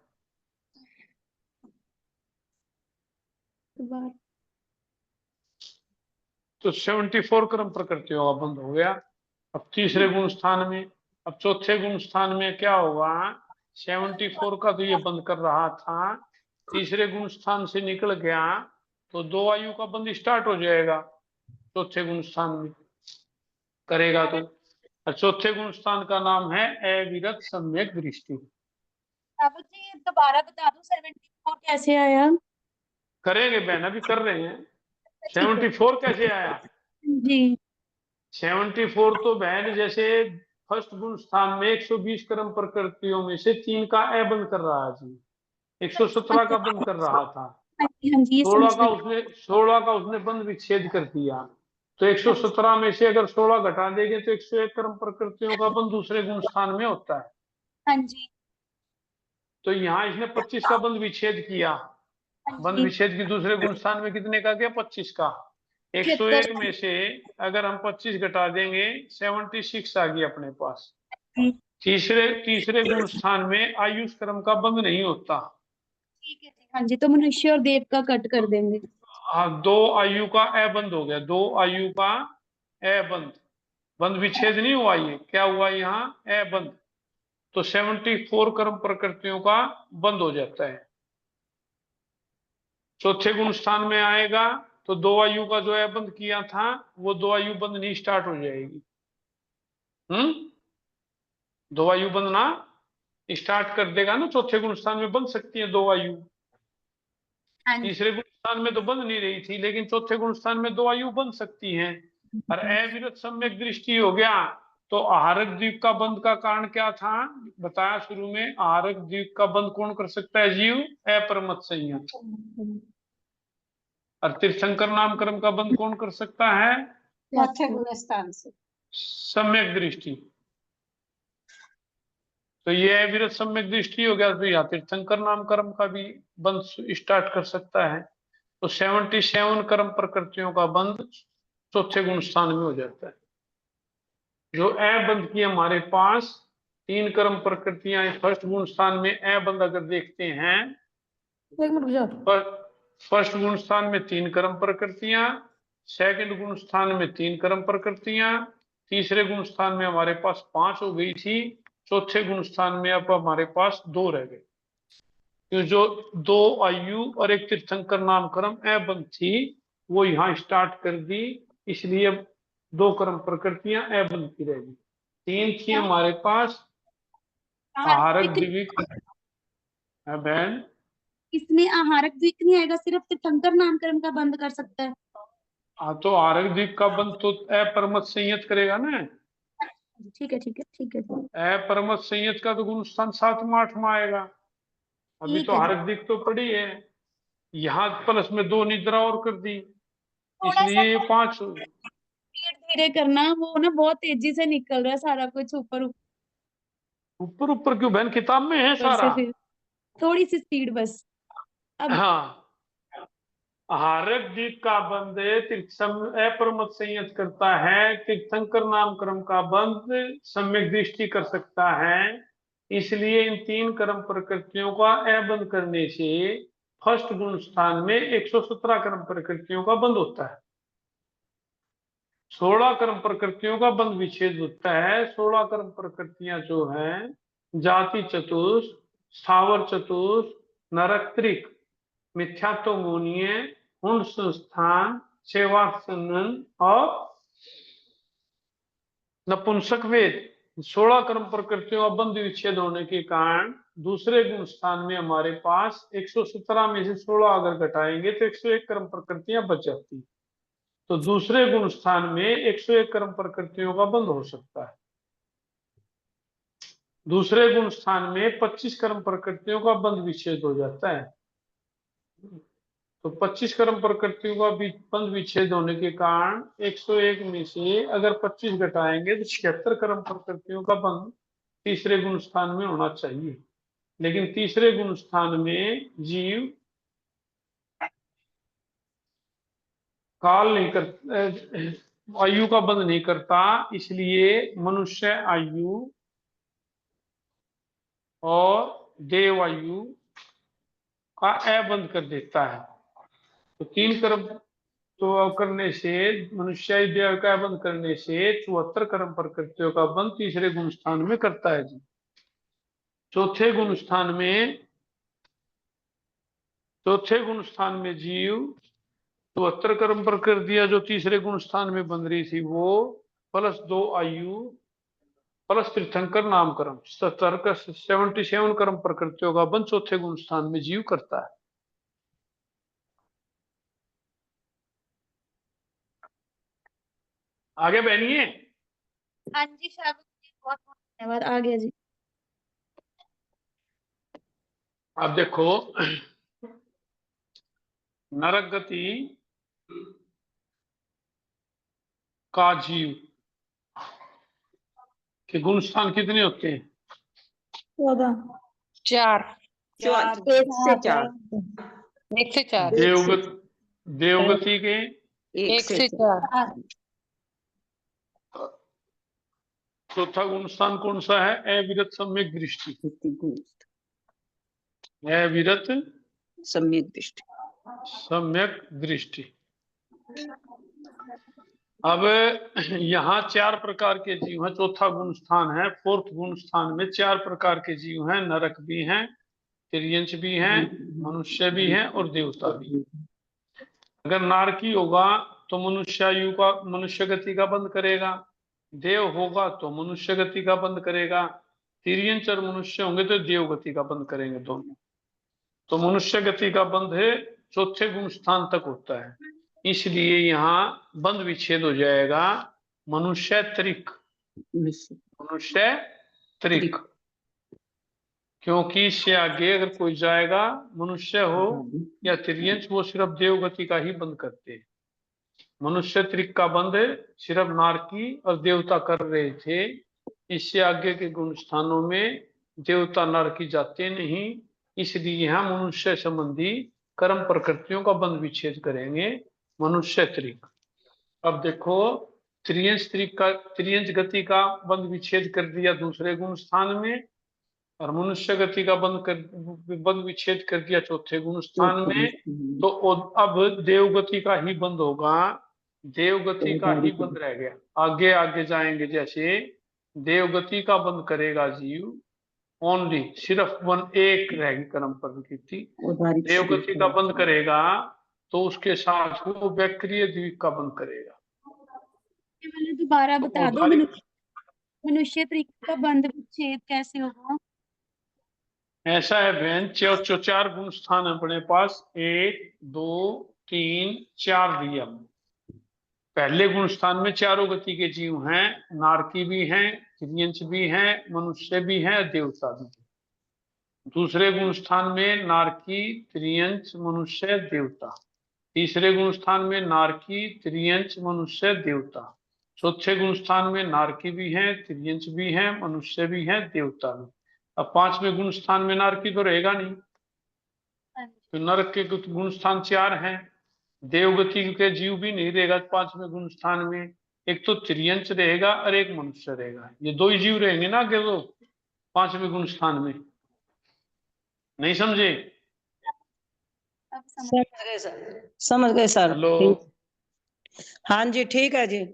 दोबारा। तो 74 क्रम प्रकृतियों का बंद हो गया। अब तीसरे गुण स्थान में, अब चौथे गुण स्थान में क्या होगा, 74 का तो ये बंद कर रहा था, तीसरे गुण स्थान से निकल गया तो दो आयु का बंद स्टार्ट हो जाएगा चौथे गुण स्थान में करेगा तो। और चौथे गुण स्थान का नाम है अविरत सम्यक दृष्टि। श्रावक जी ये दोबारा बता दो 74 कैसे आया? करेंगे बहन, अभी कर रहे हैं। ठीक है 74 कैसे आया, जी। 74 तो बहन जैसे फर्स्ट गुण स्थान में 120 क्रम प्रकृतियों में से 3 का ए बंद कर रहा है जी, 117 का बंद कर रहा था, हाँ जी ये 16 समझ का गई। उसने 16 का उसने बंद विच्छेद कर दिया। तो 117 में से अगर 16 घटा देंगे तो 101 क्रम प्रकृतियों का बंद दूसरे गुण स्थान में होता है। हाँ जी। तो यहाँ इसने 25 का बंद विच्छेद किया, हाँ बंद जी। विच्छेद की दूसरे गुण स्थान में कितने का गया, 25 का। 101 में से अगर हम 25 घटा देंगे 76 आ गई अपने पास। तीसरे तीसरे गुण स्थान में आयुष क्रम का बंद नहीं होता। ठीक है हाँ जी, तो मनुष्य और देव का कट कर देंगे। हाँ, दो आयु का ए बंद हो गया, दो आयु का ए बंद, बंद विच्छेद नहीं हुआ, ये क्या हुआ यहाँ ए बंद। तो 74 क्रम प्रकृतियों का बंद हो जाता है। चौथे गुण स्थान में आएगा तो दो आयु का जो ए बंद किया था वो दो आयु बंद नहीं स्टार्ट हो जाएगी। दो आयु बंद ना स्टार्ट कर देगा ना, चौथे गुण स्थान में बन सकती है दो आयु, तीसरे गुण स्थान में तो बन नहीं रही थी, लेकिन चौथे गुण स्थान में दो आयु बन सकती हैं। और अविरत सम्यक दृष्टि हो गया तो आहारक द्वीप का बंद का कारण क्या था, बताया शुरू में, आहारक द्वीप का बंद कौन कर सकता है जीव, अपरमत संयत। और तीर्थंकर नाम कर्म का बंद कौन कर सकता है, चौथे गुण स्थान से। सम्यक दृष्टि। तो ये अविरत सम्यक दृष्टि हो गया, तो या तीर्थंकर नाम कर्म का भी बंद स्टार्ट कर सकता है। तो 77 कर्म प्रकृतियों का बंद चौथे गुण स्थान में हो जाता है। जो ए बंद की हमारे पास 3 कर्म प्रकृतियां फर्स्ट गुण स्थान में ए बंद अगर देखते हैं, एक मिनट रुक जाओ। फर्स्ट गुण स्थान में 3 कर्म प्रकृतियां, सेकंड गुण स्थान में 3 कर्म प्रकृतियां, तीसरे गुण स्थान में हमारे पास 5 हो गई थी, चौथे गुण स्थान में अब हमारे पास 2 रह गए। तो जो 2 आयु और एक तीर्थंकर नाम कर्म ए बंद थी वो यहाँ स्टार्ट कर दी, इसलिए अब 2 कर्म प्रकृतियां ए बंद की रहेगी। 3 थी हमारे पास आहारक द्विक है बहन, इसमें आहारक द्विक नहीं आएगा, सिर्फ तीर्थंकर नामकरण का बंद कर सकता है। हाँ तो आहारक द्वीप का बंद तो अपरमत संयत करेगा ना, ठीक है ठीक है ठीक है अपरमत संयत का तो गुण स्थान 7 में 8 में आएगा। अभी ठीक तो है जी। आहारक द्वीप तो पड़ी है, यहाँ प्लस में 2 निद्रा और कर दी, थोड़ा सा इसलिए 5 धीरे धीरे करना, वो ना बहुत तेजी से निकल रहा है सारा कुछ ऊपर ऊपर ऊपर क्यों बहन, किताब में है ऊपर सारा। से, फिर थोड़ी सी स्पीड बस। अब हाँ, आहारक द्वीप का बंद अपरमत संयत करता है, तीर्थंकर नाम कर्म का बंद सम्यक दृष्टि कर सकता है। इसलिए इन 3 कर्म प्रकृतियों का बंद करने से फर्स्ट गुण स्थान में 117 कर्म प्रकृतियों का बंद होता है। 16 कर्म प्रकृतियों का बंद विच्छेद होता है। 16 कर्म प्रकृतियां जो हैं, जाति चतुष्ट, स्थावर चतुष्ट, नरक मिथ्यात्व मोनीय, हुंड संस्थान, सेवासनन और नपुंसक वेद, 16 कर्म प्रकृतियों का बंद विच्छेद होने के कारण दूसरे गुण स्थान में हमारे पास 117 में से 16 अगर घटाएंगे तो 101 कर्म प्रकृतियां बच जाती। तो दूसरे गुण स्थान में 101 कर्म प्रकृतियों का बंद हो सकता है। दूसरे गुण स्थान में 25 कर्म प्रकृतियों का बंद विच्छेद हो जाता है। तो 25 कर्म प्रकृतियों का बंद विच्छेद होने के कारण 101 में से अगर 25 घटाएंगे तो 76 कर्म प्रकृतियों का बंद तीसरे गुण स्थान में होना चाहिए। लेकिन तीसरे गुण स्थान में जीव काल नहीं कर आयु का बंध नहीं करता, इसलिए मनुष्य आयु और देव आयु का ए बंद कर देता है। तो 3 कर्म तो करने से, मनुष्य देव का बंद करने से 74 कर्म प्रकृतियों का बंद तीसरे गुण स्थान में करता है जी। चौथे गुण स्थान में जीव 74 कर्म प्रकृतियां जो तीसरे गुण स्थान में बन रही थी वो +2 आयु प्लस तीर्थंकर नाम कर्म 77 कर्म प्रकृतियों का बंद चौथे गुण स्थान में जीव करता है। आगे बहनिए। हाँ जी श्रावक जी, बहुत बहुत धन्यवाद। आ गया जी। अब देखो, नरक गति का जीव के गुण स्थान कितने होते हैं? 14 4 1 से 4 1 से 4 देवगति के 1 से 4 चौथा गुण स्थान कौन सा है? अविरत सम्यक दृष्टि। अविरत सम्यक दृष्टि। अब यहाँ 4 प्रकार के जीव हैं। चौथा गुण स्थान है, 4th गुण स्थान में 4 प्रकार के जीव हैं। नरक भी हैं, तिर्यंच भी हैं, मनुष्य भी हैं और देवता भी। अगर नारकी होगा तो मनुष्यायु का, मनुष्य गति का बंद करेगा। देव होगा तो मनुष्य गति का बंद करेगा। तिर्यंच और मनुष्य होंगे तो देव गति का बंद करेंगे दोनों। तो मनुष्य गति का बंध है 4थे गुण स्थान तक होता है, इसलिए यहाँ बंध विच्छेद हो जाएगा मनुष्य त्रिक। क्योंकि इससे आगे अगर कोई जाएगा, मनुष्य हो या तिर्यंच, वो सिर्फ देव गति का ही बंद करते हैं। मनुष्य त्रिक का बंध सिर्फ नारकी और देवता कर रहे थे। इससे आगे के गुण स्थानों में देवता नारकी जाते नहीं, इसलिए यहाँ मनुष्य संबंधी कर्म प्रकृतियों का बंध विच्छेद करेंगे मनुष्य त्रिक। अब देखो, त्रियंच गति का बंध विच्छेद कर दिया दूसरे गुण स्थान में, और मनुष्य गति का बंध विच्छेद कर दिया चौथे गुण स्थान में। तो अब देवगति का ही बंद होगा, देवगति का ही बंद रह गया। आगे आगे जाएंगे, जैसे देवगति का बंद करेगा जीव, ओनली सिर्फ एक रहेगी कर्म प्रकृति। देवगति का बंद करेगा तो उसके साथ वो वैक्रिय द्वीप का बंद करेगा। मैंने दोबारा बता दो, मनुष्य त्रिक का बंध विच्छेद कैसे होगा? ऐसा है बहन, 4 गुण स्थान है अपने पास, 1 2 3 4 दिया। पहले गुण स्थान में चारों गति के जीव हैं, नारकी भी हैं, तिर्यंच भी हैं, मनुष्य भी हैं, देवता भी है। दूसरे गुण स्थान में नारकी, तिर्यंच, मनुष्य, देवता। तीसरे गुण स्थान में नारकी, तिर्यंच, मनुष्य, देवता। चौथे गुण स्थान में नारकी भी हैं, तिर्यंच भी हैं, मनुष्य भी हैं, देवता भी। अब 5वें गुण स्थान में नारकी तो रहेगा नहीं, तो नरक के गुण स्थान 4 हैं। देवगति के जीव भी नहीं रहेगा 5वें गुण स्थान में, एक तो तिर्यंच रहेगा और एक मनुष्य रहेगा। ये 2 ही जीव रहेंगे ना आगे तो 5वें गुण स्थान में। नहीं समझे? समझ गए सर। हेलो, हाँ जी, ठीक है जी।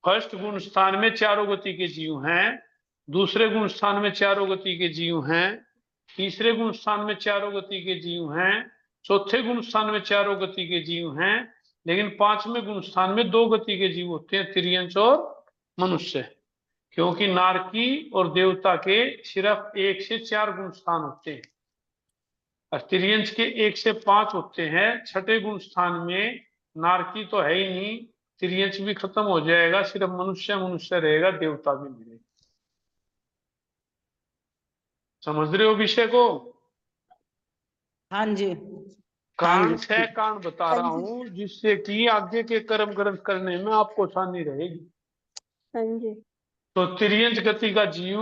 फर्स्ट गुण स्थान में चारों गति के जीव हैं, दूसरे गुण स्थान में चारों गति के जीव हैं, तीसरे गुण स्थान में चारों गति के जीव हैं, चौथे गुण स्थान में चारों गति के जीव हैं, लेकिन 5वें गुण स्थान में 2 गति के जीव होते हैं, तिर्यंच और मनुष्य। क्योंकि नारकी और देवता के सिर्फ 1 से 4 गुण स्थान होते हैं और तिर्यंच के 1 से 5 होते हैं। 6ठे गुण स्थान में नारकी तो है ही नहीं, तिर्यंच भी खत्म हो जाएगा, सिर्फ मनुष्य रहेगा, देवता भी नहीं रहेगा। समझ रहे हो विषय को? हाँ जी। कांड 6 कांड बता रहा हूँ, जिससे कि आगे के कर्म ग्रंथ करने में आपको आसानी रहेगी। हाँ जी। तो तिर्यंच गति का जीव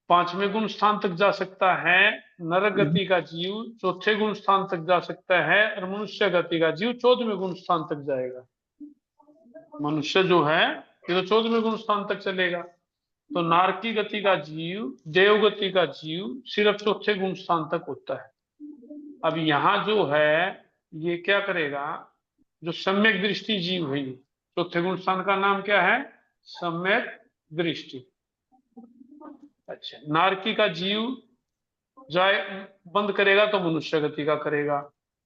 5वें गुण स्थान तक जा सकता है, नरक गति का जीव 4थे गुण स्थान तक जा सकता है, और मनुष्य गति का जीव 14वें गुण स्थान तक जाएगा। मनुष्य जो है ये तो 14वें गुण स्थान तक चलेगा। तो नारकी गति का जीव, देव गति का जीव सिर्फ चौथे गुण स्थान तक होता है। अब यहाँ जो है ये क्या करेगा, जो सम्यक दृष्टि जीव है, ये चौथे गुण स्थान का नाम क्या है, सम्यक दृष्टि। अच्छा, नारकी का जीव जाए बंद करेगा तो मनुष्य गति का करेगा,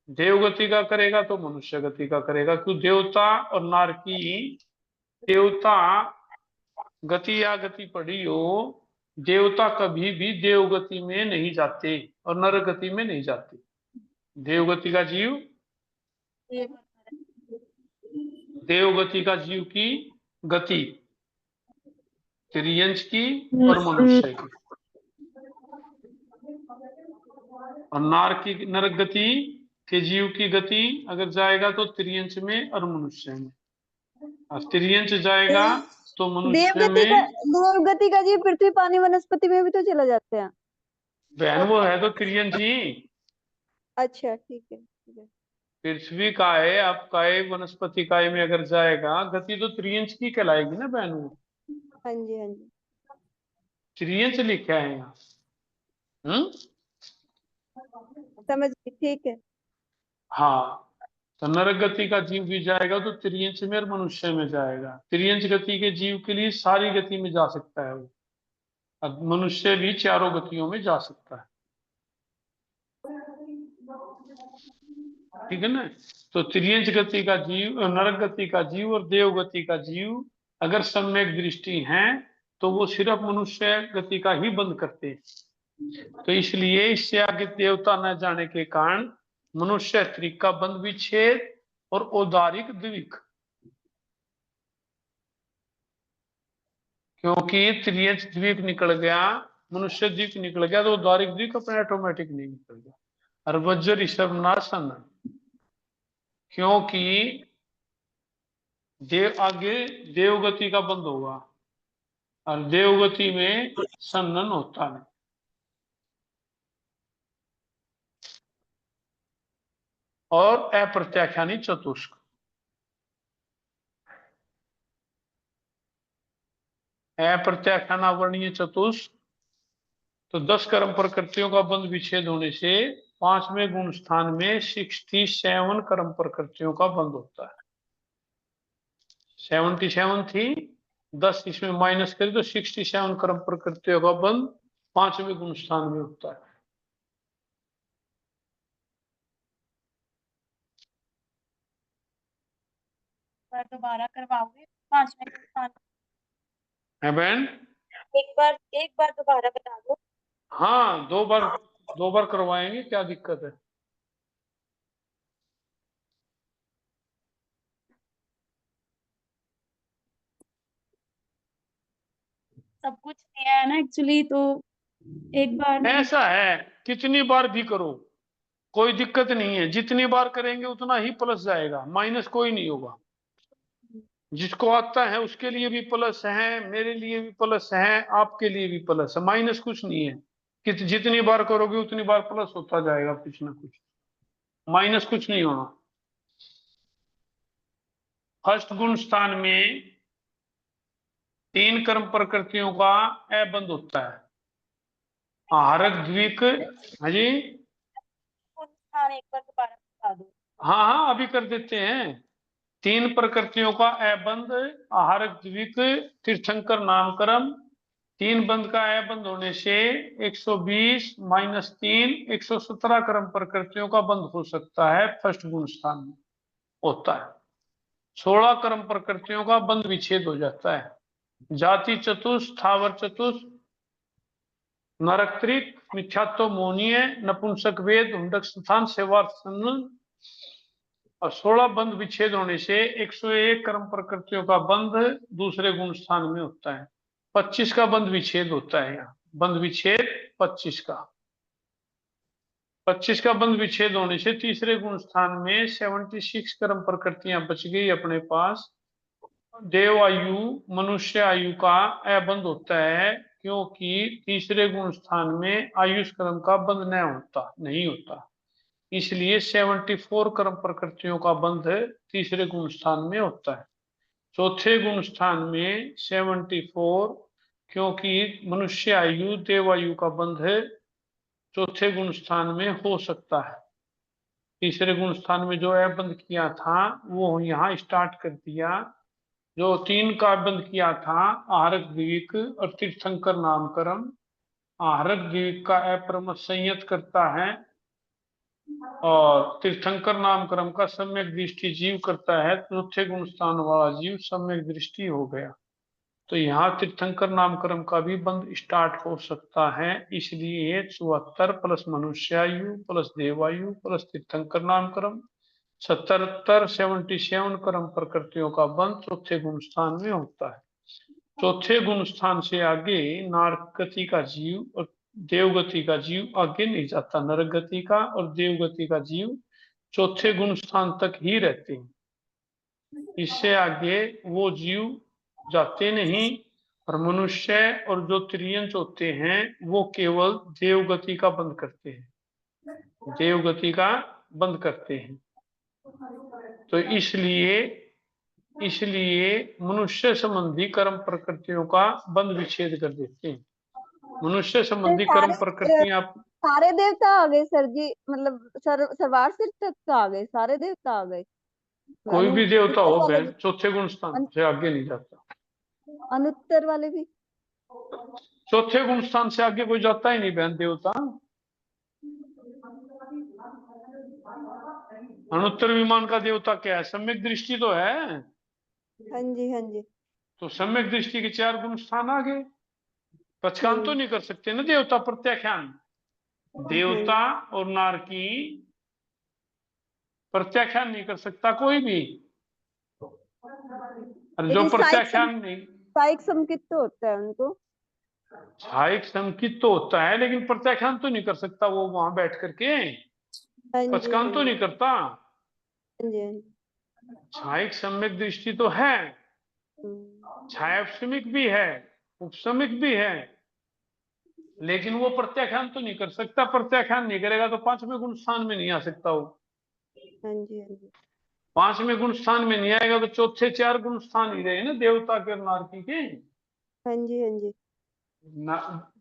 देव गति का करेगा तो मनुष्य गति का करेगा। क्यों, देवता और नारकी, देवता गति या गति पड़ी हो, देवता कभी भी देव गति में नहीं जाते और नर गति में नहीं जाते। देव गति का जीव, देव गति का जीव की गति त्रियंश की और मनुष्य की, और नारकी नर गति के जीव की गति अगर जाएगा तो त्रियंश में और मनुष्य में, और त्रियंश जाएगा तो मनुष्य में। देवगति का जीव पृथ्वी पानी वनस्पति में भी तो चला जाते हैं बहन, वो है तो त्रियंश ही। अच्छा ठीक है पृथ्वी काय, आप काय, वनस्पति काय में अगर जाएगा गति तो त्रियंश की कहलाएगी ना बहन। वो हाँ जी त्रियंश लिखा है यहाँ। समझ गई, ठीक है। हाँ, तो नर गति का जीव भी जाएगा तो त्रियंश में और मनुष्य में जाएगा। त्रियंश गति के जीव के लिए सारी गति में जा सकता है वो, और मनुष्य भी चारों गतियों में जा सकता है। ठीक है ना। तो त्रियंश गति का जीव, नरक गति का जीव और देव गति का जीव अगर सम्यक दृष्टि है तो वो सिर्फ मनुष्य गति का ही बंद करते हैं। तो इसलिए इससे आगे देवता न जाने के कारण मनुष्य त्रिक का बंध विच्छेद और औदारिक द्विक, क्योंकि त्रियंश द्विक निकल गया, मनुष्य द्विक निकल गया, तो औदारिक द्विक अपने ऑटोमेटिक नहीं निकल गया। और वज्र ऋषभ नासन, क्योंकि देव आगे देवगति का बंद होगा और देवगति में सन्नन होता है। और अप्रत्याख्यानी चतुष्क, अप्रत्याख्यानावर्णीय चतुष्क, तो 10 कर्म प्रकृतियों का बंध विच्छेद होने से 5वें गुण स्थान में 67 कर्म प्रकृतियों का बंध होता है। 77 थी, 10 इसमें माइनस करें तो 67 कर्म प्रकृतियों का बंध 5वें गुण स्थान में होता है। दोबारा करवाओगे 5वें गुण स्थान है बहन? एक बार दोबारा बता दो। हाँ, दो बार करवाएंगे, क्या दिक्कत है। सब कुछ दिया है ना एक्चुअली, तो एक बार ऐसा है, कितनी बार भी करो कोई दिक्कत नहीं है। जितनी बार करेंगे उतना ही प्लस जाएगा, माइनस कोई नहीं होगा। जिसको आता है उसके लिए भी प्लस है, मेरे लिए भी प्लस है, आपके लिए भी प्लस है, माइनस कुछ नहीं है। कि जितनी बार करोगे उतनी बार प्लस होता जाएगा, कुछ ना कुछ, माइनस कुछ नहीं होना। फर्स्ट गुण स्थान में 3 कर्म प्रकृतियों का अबंध होता है। आहारक द्विक, हाँ जी, गुण स्थान एक बार दोबारा बता दो। हाँ अभी कर देते हैं। 3 प्रकृतियों का अबंध, आहारक द्विक, तीर्थंकर नामकर्म, 3 बंध का अबंध होने से 120 माइनस 3 117 कर्म प्रकृतियों का बंध हो सकता है। फर्स्ट गुण स्थान में होता है। 16 कर्म प्रकृतियों का बंध विच्छेद हो जाता है। जाति चतुष्ट, स्थावर चतुष्ट, नरक, मिथ्यात्व, मोनीय, नपुंसक वेद, हुंडक स्थान, सेवार्थ, और 16 बंध विच्छेद होने से 101 कर्म प्रकृतियों का बंध दूसरे गुण स्थान में होता है। 25 का बंध विच्छेद होता है। यहाँ बंध विच्छेद 25 का बंध विच्छेद होने से तीसरे गुण स्थान में 76 कर्म प्रकृतियां बच गई अपने पास। देव आयु, मनुष्य आयु का अबंध होता है, क्योंकि तीसरे गुण स्थान में आयुष कर्म का बंध नहीं होता। इसलिए 74 कर्म प्रकृतियों का बंध तीसरे गुण स्थान में होता है। चौथे गुण स्थान में 74, क्योंकि मनुष्य आयु देवायु का बंध चौथे गुण स्थान में हो सकता है। तीसरे गुण स्थान में जो है बंद किया था वो यहाँ स्टार्ट कर दिया। जो 3 का बंद किया था आहरक द्विक और तीर्थंकर नामकरण। आहरक द्विक का अप्रमथ संयत करता है और तीर्थंकर नामकर्म का सम्यक दृष्टि जीव करता है। चौथे गुण स्थान वाला जीव सम्यक दृष्टि हो गया। तो यहाँ तीर्थंकर नामकर्म का भी बंद स्टार्ट हो सकता है। इसलिए 74 प्लस मनुष्यायु प्लस देवायु प्लस तीर्थंकर नामकर्म 77 कर्म प्रकृतियों का बंद चौथे गुण स्थान में होता है। चौथे गुण स्थान से आगे नारक गति का जीव और देवगति का जीव आगे नहीं जाता। नरक गति का और देवगति का जीव चौथे गुण स्थान तक ही रहते हैं। इससे आगे वो जीव जाते नहीं। और मनुष्य और जो त्रियंच होते हैं वो केवल देवगति का बंद करते हैं, देवगति का बंद करते हैं। तो इसलिए मनुष्य संबंधी कर्म प्रकृतियों का बंद विच्छेद कर देते हैं। मनुष्य संबंधी कर्म प्रकृतियां सारे देवता आ गए सर जी, मतलब सर्वार सिर तक आ गए, सारे देवता आ गए। कोई भी देवता हो बहन चौथे गुण स्थान से आगे नहीं जाता। अनुत्तर वाले भी चौथे गुण स्थान से आगे कोई जाता ही नहीं बहन देवता। अनुत्तर विमान का देवता क्या है? सम्यक दृष्टि तो है। हाँ जी हाँ जी। तो सम्यक दृष्टि के 4 गुण स्थान आ गए। पचकान तो नहीं कर सकते ना देवता प्रत्याख्यान। देवता और नारकी प्रत्याख्यान नहीं कर सकता कोई भी। और जो प्रत्याख्यान नहीं, छायिक संकित तो होता है उनको। छायिक संकित तो होता है लेकिन प्रत्याख्यान तो नहीं कर सकता वो वहां बैठ करके। पचकान तो नहीं करता। छायिक सम्यक दृष्टि तो है, छायापसमिक भी है, उपसमिक भी है, लेकिन वो प्रत्याख्यान तो नहीं कर सकता। प्रत्याख्यान नहीं करेगा तो 5वें गुण स्थान में नहीं आ सकता वो। हाँ जी हाँ जी। 5वें गुण स्थान में नहीं आएगा तो चौथे 4 गुण स्थान ही रहे ना देवता के और नारकी के। हाँ जी हाँ जी।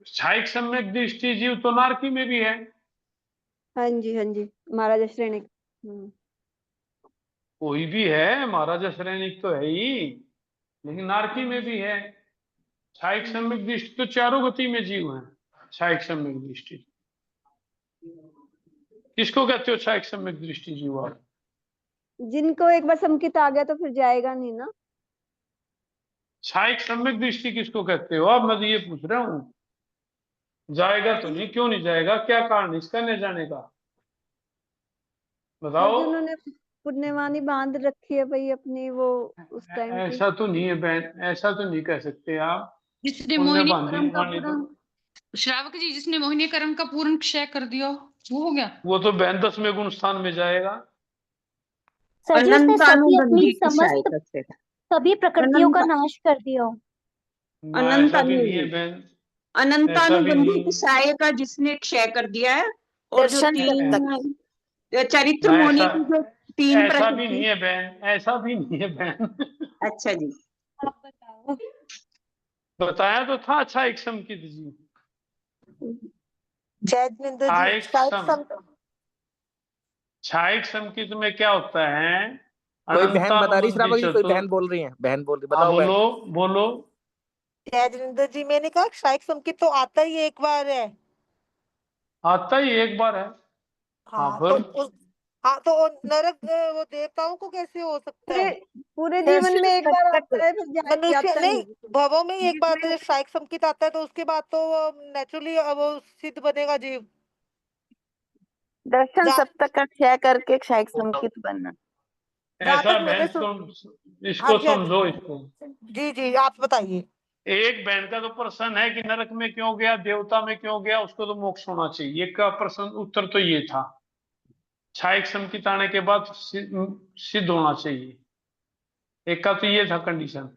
छायिक सम्यक दृष्टि जीव तो नारकी में भी है। हाँ जी हाँ जी। महाराजा श्रेणी कोई भी है, महाराजा श्रेणिक तो है ही, लेकिन नारकी में भी है। छायिक सम्यक दृष्टि तो चारों गति में जीव है। छायिक सम्यक दृष्टि किसको कहते हो? छायिक सम्यक दृष्टि जीव आप जिनको एक बार संकित आ गया तो फिर जाएगा नहीं ना। छायिक सम्यक दृष्टि किसको कहते हो? अब मैं तो ये पूछ रहा हूँ। जाएगा तो नहीं, क्यों नहीं जाएगा? क्या कारण इसका नहीं जाने का बताओ। उन्होंने पुण्यवानी बांध रखी है भाई अपनी, वो उस टाइम ऐसा तो नहीं है बहन, ऐसा तो नहीं कह सकते आप। जिसने मोहिनी कर्म का पूर्ण, श्रावक जी जिसने मोहिनी कर्म का पूर्ण क्षय कर दिया वो हो गया। वो तो बहन 10वें गुण स्थान में जाएगा। सर जी उसने सभी अपनी समस्त सभी प्रकृतियों का नाश कर दिया। अनंतानुबंधी क्षय का जिसने क्षय कर दिया है। और जो चरित्र मोहिनी की जो 3 ऐसा भी नहीं है बहन, ऐसा भी नहीं है बहन। अच्छा जी आप बताओ। बताया तो था छायिक संकित जी। छायिक संकित में क्या होता है? कोई बहन बता रही श्रावक जी, कोई बहन बोल रही है, बहन बोल रही, बताओ। बोलो बोलो। जयजिंदर जी मैंने कहा छायिक संकित तो आता ही एक बार है। आता ही एक बार है। तो नरक वो देवताओं को कैसे हो सकता है? पूरे जीवन में एक बार आता है, मनुष्य नहीं, भवों में एक बार जब क्षायिक संकित आता है तो उसके बाद तो नेचुरली वो सिद्ध बनेगा जीव। दर्शन सप्तक का क्षय करके क्षायिक संकित बनना। ऐसा बहन इसको समझो इसको। जी जी आप बताइए। एक बहन का तो प्रश्न है कि नरक में क्यों गया, देवता में क्यों गया, उसको तो मोक्ष होना चाहिए। एक का प्रश्न उत्तर तो ये था छायिक संकित आने के बाद सिद्ध होना चाहिए। एक का तो ये था कंडीशन।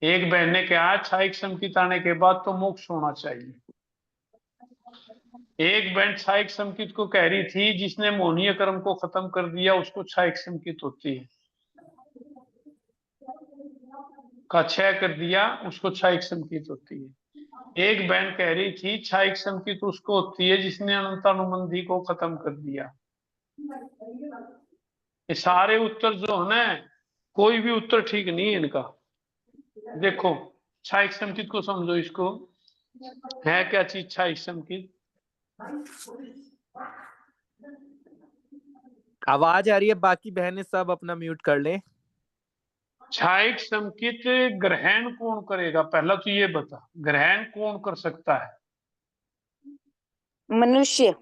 एक बहन ने कहा छायिक संकित आने के बाद तो मोक्ष होना चाहिए। एक बहन छायिक संकित को कह रही थी जिसने मोहनीय कर्म को खत्म कर दिया उसको छायिक संकित होती है। का क्षय कर दिया, उसको क्षयिक संकेत होती है। एक बहन कह रही थी क्षयिक संकेत उसको होती है जिसने अनंतानुबंधी को खत्म कर दिया। ये सारे उत्तर जो है ना, कोई भी उत्तर ठीक नहीं है इनका। देखो क्षयिक संकेत को समझो, इसको है क्या चीज क्षयिक संकेत? आवाज आ रही है, बाकी बहनें सब अपना म्यूट कर लें। क्षयिक संकेत ग्रहण कौन करेगा? पहला तो ये बता, ग्रहण कौन कर सकता है? मनुष्य।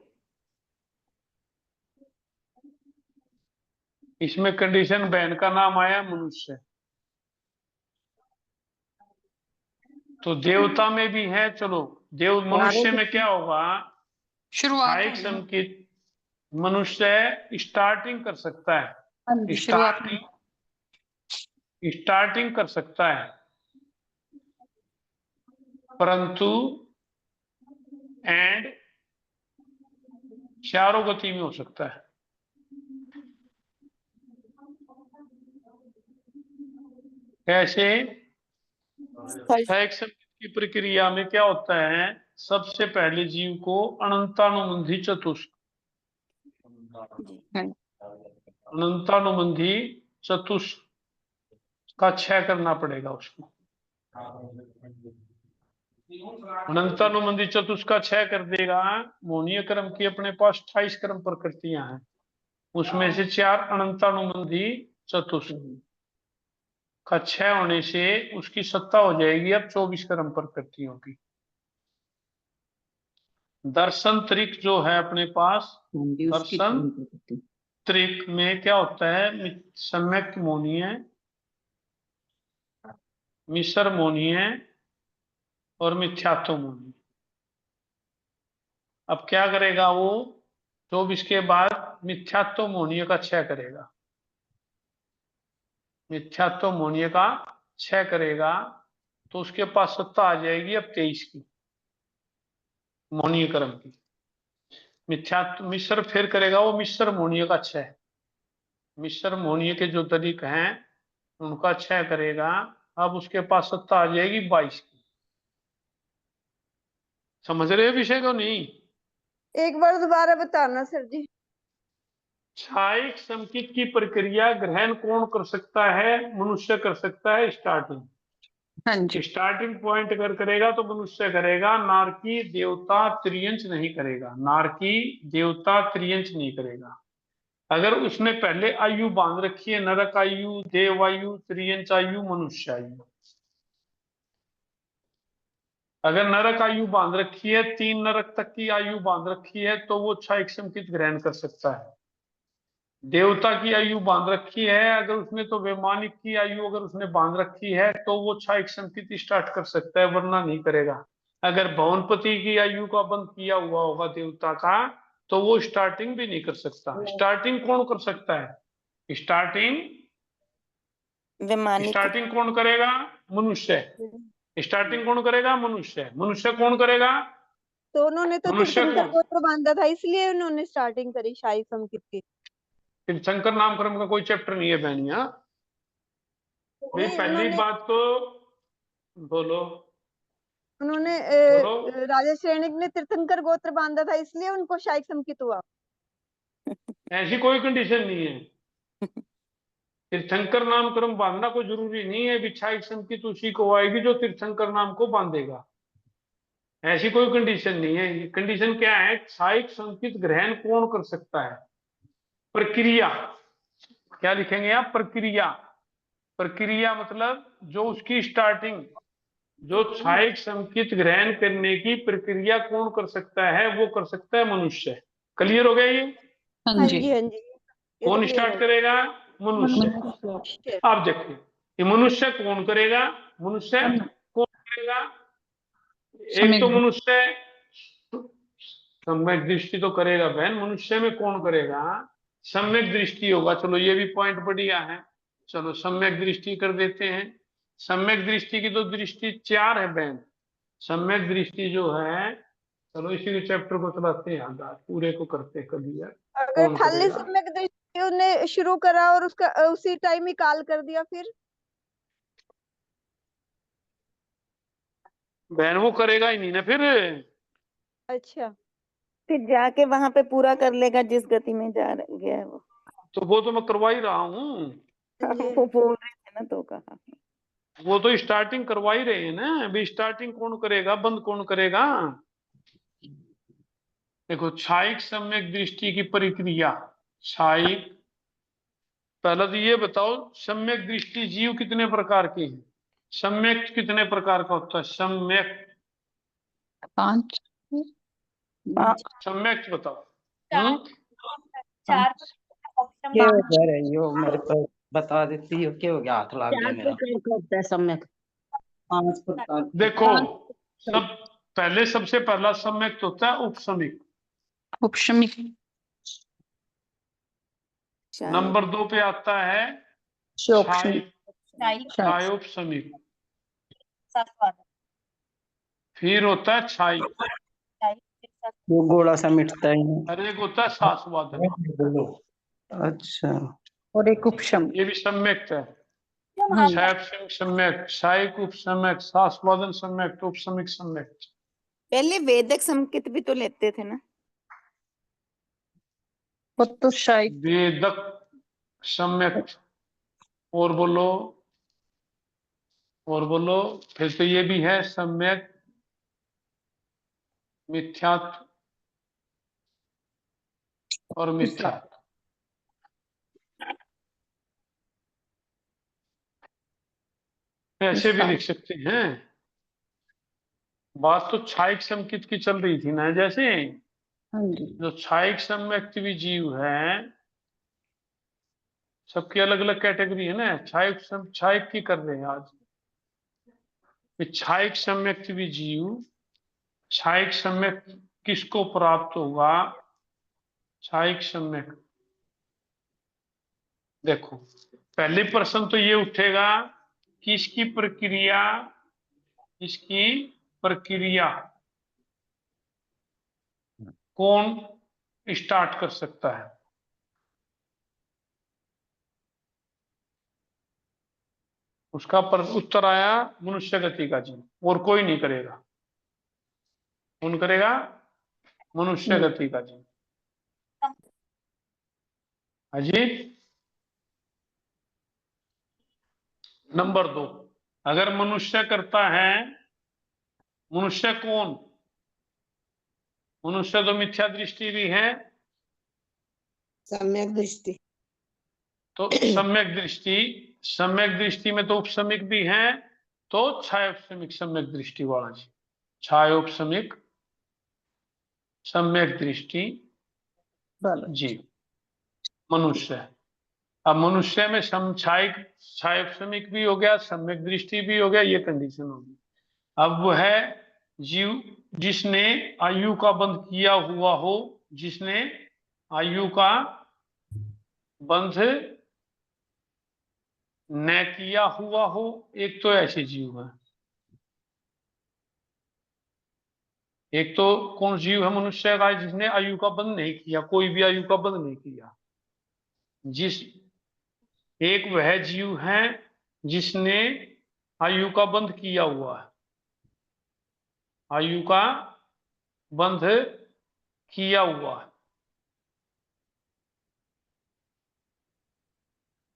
इसमें कंडीशन बहन का नाम आया मनुष्य, तो देवता में भी है। चलो देव मनुष्य में क्या होगा? शुरुआत क्षयिक होगी। संकेत मनुष्य स्टार्टिंग कर सकता है, हाँ जी, शुरुआत में। स्टार्टिंग कर सकता है, परंतु एंड चारों गति में हो सकता है। कैसे? क्षयिक संकेत की प्रक्रिया में क्या होता है? सबसे पहले जीव को अनंतानुबंधी चतुष्क, अनंतानुबंधी चतुष्क का क्षय करना पड़ेगा उसको। अनंतानुबंधी चतुष्क का क्षय कर देगा। मोहनीय क्रम की अपने पास 28 क्रम प्रकृतियां हैं, उसमें से 4 अनंतानुबंधी चतुष्क का क्षय होने से उसकी सत्ता हो जाएगी अब 24 क्रम प्रकृतियों की। दर्शन त्रिक जो है अपने पास, दर्शन त्रिक में क्या होता है? सम्यक मोहनीय, मिश्र मोहनीय और मिथ्यात्व मोहनीय। अब क्या करेगा वो? 24 के बाद मिथ्यात्व मोहनीय का क्षय करेगा, मिथ्यात्व मोहनीय का क्षय करेगा, तो उसके पास सत्ता आ जाएगी अब 23 की, मोहनीय क्रम की। मिथ्यात्व मिश्र फिर करेगा वो मिश्र मोहनीय का क्षय, मिश्र मोहनीय के जो तरीक हैं उनका क्षय करेगा। अब उसके पास सत्ता आ जाएगी 22 की। समझ रहे हो विषय को? नहीं? एक बार दोबारा बताना सर जी। क्षयिक संकेत की प्रक्रिया ग्रहण कौन कर सकता है? मनुष्य कर सकता है। स्टार्टिंग, हाँ जी। स्टार्टिंग पॉइंट अगर करेगा तो मनुष्य करेगा, नारकी देवता त्रियंच नहीं करेगा, नारकी देवता त्रियंच नहीं करेगा। अगर उसने पहले आयु बांध रखी है, नरक आयु, देव आयु, त्रियंच आयु, मनुष्य आयु, अगर नरक आयु बांध रखी है, 3 नरक तक की आयु बांध रखी है, तो वो क्षयिक संकेत ग्रहण कर सकता है। देवता की आयु बांध रखी है, अगर उसने तो वैमानिक की आयु अगर उसने बांध रखी है तो वो क्षयिक संकेत स्टार्ट कर सकता है, वरना नहीं करेगा। अगर भवनपति की आयु का बंद किया हुआ होगा देवता का, तो वो स्टार्टिंग भी नहीं कर सकता। स्टार्टिंग कौन कर सकता है? स्टार्टिंग स्टार्टिंग कौन करेगा? मनुष्य। स्टार्टिंग कौन करेगा? मनुष्य। मनुष्य कौन करेगा? तो उन्होंने तो मनुष्य तीर्थंकर कौन? गोत्र बांधा था, इसलिए उन्होंने स्टार्टिंग करी क्षयिक संकेत की। तीर्थंकर नामकरण का कोई चैप्टर नहीं है बहनिया भाई। नहीं, पहली उन्होंने बात तो बोलो, उन्होंने बोलो। राजा श्रेणिक ने तीर्थंकर गोत्र बांधा था, इसलिए उनको क्षयिक संकेत हुआ। ऐसी कोई कंडीशन नहीं है। तीर्थंकर नामकरण बांधना कोई जरूरी नहीं है। क्षयिक संकेत उसी को आएगी जो तीर्थंकर नाम को बांधेगा, ऐसी कोई कंडीशन नहीं है। कंडीशन क्या है? क्षयिक संकेत ग्रहण कौन कर सकता है? प्रक्रिया, क्या लिखेंगे आप? प्रक्रिया। प्रक्रिया मतलब जो उसकी स्टार्टिंग, जो क्षयिक संकेत ग्रहण करने की प्रक्रिया कौन कर सकता है? वो कर सकता है मनुष्य। क्लियर हो गया ये? हाँ हाँ जी। जी, हाँ जी, ये तो कौन क्लियर स्टार्ट हो करेगा? मनुष्य। गया। आप देखिए ये मनुष्य कौन करेगा? मनुष्य कौन करेगा? एक तो मनुष्य सम्यक दृष्टि तो करेगा बहन। मनुष्य में कौन करेगा? सम्यक दृष्टि होगा। चलो ये भी पॉइंट बढ़िया है, चलो सम्यक दृष्टि कर देते हैं। सम्यक दृष्टि की तो दृष्टि 4 है बहन। सम्यक दृष्टि जो है, चलो इसी चैप्टर को चलाते हैं याद, पूरे को करते हैं कभी यार। अगर कौन खाली करेगा? सम्यक दृष्टि उन्हें शुरू करा और उसका उसी टाइम ही काल कर दिया, फिर बहन वो करेगा ही नहीं ना फिर। अच्छा फिर जाके वहां पे पूरा कर लेगा जिस गति में गया है वो। तो वो तो मैं करवा ही रहा हूँ। जी वो बोल रहे थे ना तो कहा। वो तो स्टार्टिंग करवा ही रहे हैं ना। अभी स्टार्टिंग कौन करेगा, बंद कौन करेगा? देखो, क्षायिक सम्यक दृष्टि की प्रक्रिया। क्षायिक, पहले तो ये बताओ सम्यक दृष्टि जीव कितने प्रकार के हैं? सम्यक कितने प्रकार का होता है? सम्यक 5 सम्यक बताओ। चार क्या हो ऑप्शन गया रे, यो मेरे को बता देती हो क्या हो गया, हाथ लग गया मेरा। होता है सम्यक 5 प्रकार के। देखो, सब पहले सबसे पहला सम्यक तो होता है उपसमिक। उपशमिक। नंबर 2 पे आता है क्षोक्षमिक। क्षायोपशमिक। फिर होता है क्षायिक। वो गोला सा मिटता है ना। और एक होता है शासवादन। अच्छा, और एक उपशम। ये भी सम्यक है। क्षायोपशमिक सम्यक, क्षायिक उपसम्यक, शासवादन सम्यक, उपशमिक सम्यक। पहले वेदक संकेत भी तो लेते थे ना। वो तो शायद वेदक सम्यक। और बोलो, और बोलो। फिर तो ये भी है सम्यक मिथ्यात्व और मिथ्यात्व। ऐसे भी लिख सकते हैं। बात तो क्षायिक संकेत की चल रही थी ना, जैसे हाँ जी। जो क्षायिक सम्यक्त भी जीव है, सबकी अलग अलग कैटेगरी है ना। क्षायिक की कर रहे हैं आज। क्षायिक सम्यक्त भी जीव, क्षायिक सम्यक किसको प्राप्त होगा? क्षायिक सम्यक, देखो पहले प्रश्न तो ये उठेगा कि इसकी प्रक्रिया, इसकी प्रक्रिया कौन स्टार्ट कर सकता है? उसका उत्तर आया मनुष्य गति का जीव, और कोई नहीं करेगा। कौन करेगा? मनुष्य गति का जीव। अजीत, नंबर 2, अगर मनुष्य करता है, मनुष्य कौन? मनुष्य तो मिथ्या दृष्टि भी है, सम्यक दृष्टि। तो सम्यक दृष्टि, सम्यक दृष्टि में तो उपसमिक भी है, तो छायोपसमिक सम्यक दृष्टि वाला जी। छायोपसमिक सम्यक दृष्टि जी मनुष्य। अब मनुष्य में छायोपसमिक भी हो गया, सम्यक दृष्टि भी हो गया, ये कंडीशन होगी। अब वो है जीव जिसने आयु का बंध किया हुआ हो, जिसने आयु का बंध न किया हुआ हो। एक तो ऐसे जीव है, एक तो कौन जीव है मनुष्य का, जिसने आयु का बंध नहीं किया, कोई भी आयु का बंध नहीं किया। जिस एक वह जीव है जिसने आयु का बंध किया हुआ है, आयु का बंध किया हुआ है।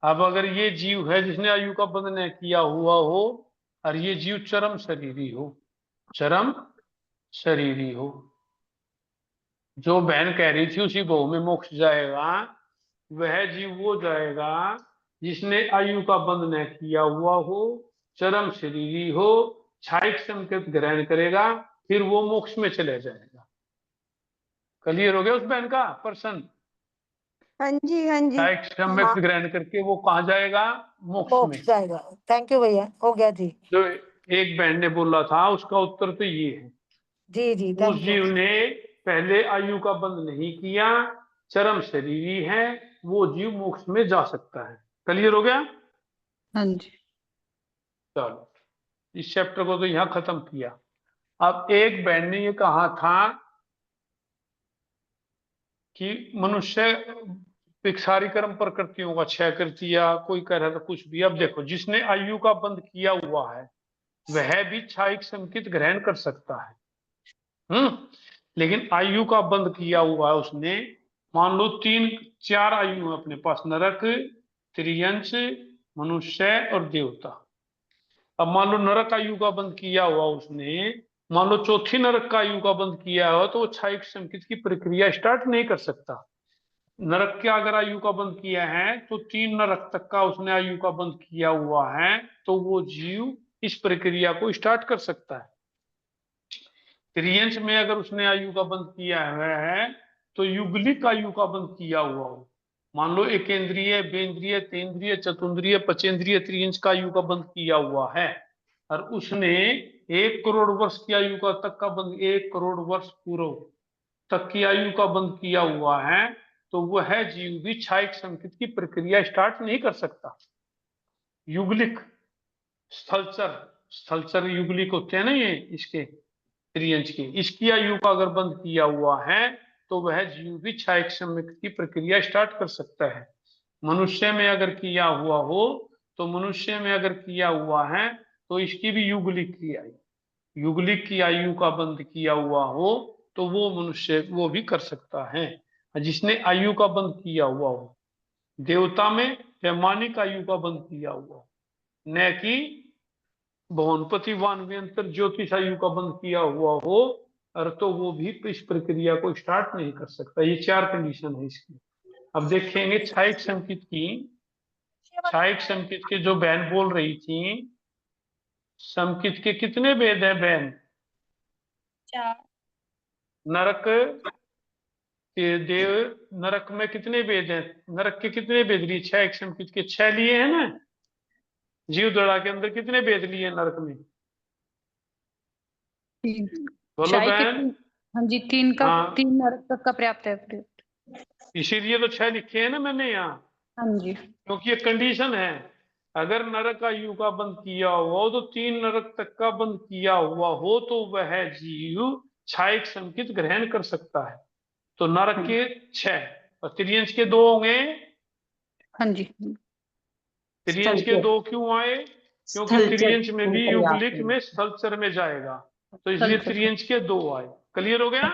अब अगर ये जीव है जिसने आयु का बंध न किया हुआ हो, और ये जीव चरम शरीरी हो, चरम शरीरी हो, जो बहन कह रही थी उसी बहु में मोक्ष जाएगा, वह जीव वो जाएगा जिसने आयु का बंध न किया हुआ हो, चरम शरीरी हो, क्षायिक संकेत ग्रहण करेगा, फिर वो मोक्ष में चले जाएगा। क्लियर हो गया उस बहन का प्रश्न? हाँ जी हाँ जी। क्षायिक संकेत ग्रहण करके वो कहाँ जाएगा? मोक्ष में मोक्ष जाएगा। थैंक यू भैया, हो गया जी। जो एक बहन ने बोला था उसका उत्तर तो ये है। जी जी, उस थैंक यू। जीव ने पहले आयु का बंध नहीं किया, चरम शरीरी है, वो जीव मोक्ष में जा सकता है। क्लियर हो गया? हाँ जी। चलो, इस चैप्टर को तो यहां खत्म किया। अब एक बहन ने ये कहा था कि मनुष्य सारी कर्म प्रकृतियों का क्षय कर दिया, कोई कह रहा था कुछ भी। अब देखो, जिसने आयु का बंध किया हुआ है, वह भी क्षायिक संकेत ग्रहण कर सकता है। लेकिन आयु का बंध किया हुआ है उसने। मान लो 3-4 आयु है अपने पास, नरक, त्रियंश, मनुष्य और देवता। अब मान लो नरक आयु का बंध किया हुआ उसने, मान लो चौथी नरक का आयु का बंध किया हुआ, तो वो क्षायिक संकेत की प्रक्रिया स्टार्ट नहीं कर सकता। नरक के अगर आयु का बंध किया है तो 3 नरक तक का उसने आयु का बंध किया हुआ है, तो वो जीव इस प्रक्रिया को स्टार्ट कर सकता है। त्रियंश में अगर उसने आयु का बंध किया हुआ है तो युगलिक आयु का बंध किया हुआ हो। मान लो एकेंद्रिय, बेंद्रिय, तेंद्रिय, चतुंद्रिय, पचेंद्रिय, त्रियंश का आयु का बंध किया हुआ है, और उसने 1 करोड़ वर्ष की आयु का तक का बंध, 1 करोड़ वर्ष पूर्व तक की आयु का बंध किया हुआ है, तो वह जीव भी क्षायिक संकेत की प्रक्रिया स्टार्ट नहीं कर सकता। युगलिक, स्थलचर युगलिक होते हैं ना ये इसके, त्रियंश के, इसकी आयु का अगर बंध किया हुआ है तो वह जीव भी क्षायिक संकेत की प्रक्रिया स्टार्ट कर सकता है। मनुष्य में अगर किया हुआ हो तो मनुष्य में अगर किया हुआ है तो इसकी भी युगलिक की आयु, युगलिक की आयु का बंध किया हुआ हो तो वो मनुष्य वो भी कर सकता है, जिसने आयु का बंध किया हुआ हो। देवता में वैमानिक आयु का बंध किया हुआ हो, न कि भवनपति वानव्यंतर ज्योतिष आयु का बंध किया हुआ हो, और तो वो भी इस प्रक्रिया को स्टार्ट नहीं कर सकता। ये 4 कंडीशन है इसकी। अब देखेंगे क्षायिक संकेत की। क्षायिक संकेत के जो बहन बोल रही थी, संकेत के कितने भेद है बहन? 4। नरक के देव, नरक में कितने भेद हैं? नरक के कितने भेद लिए? 6 संकेत के 6 लिए है ना। जीव दड़ा के अंदर कितने भेद लिए नरक में? बोलो क्षायिक के बहन। हाँ जी, 3 का, हाँ। 3 नरक तक का पर्याप्त है। इसीलिए तो 6 लिखे हैं ना मैंने यहाँ, हाँ जी, क्योंकि ये कंडीशन है। अगर नरक आयु का बंद किया हुआ हो तो 3 नरक तक का बंद किया हुआ हो तो वह जीव क्षायिक संकेत ग्रहण कर सकता है। तो नरक के 6 और त्रियंश के 2 होंगे। हाँ जी। त्रियंश के 2 क्यों आए? क्योंकि त्रियंश में भी युगलिक में स्थलचर में जाएगा, तो इसलिए त्रियंश के 2 आए। क्लियर हो गया?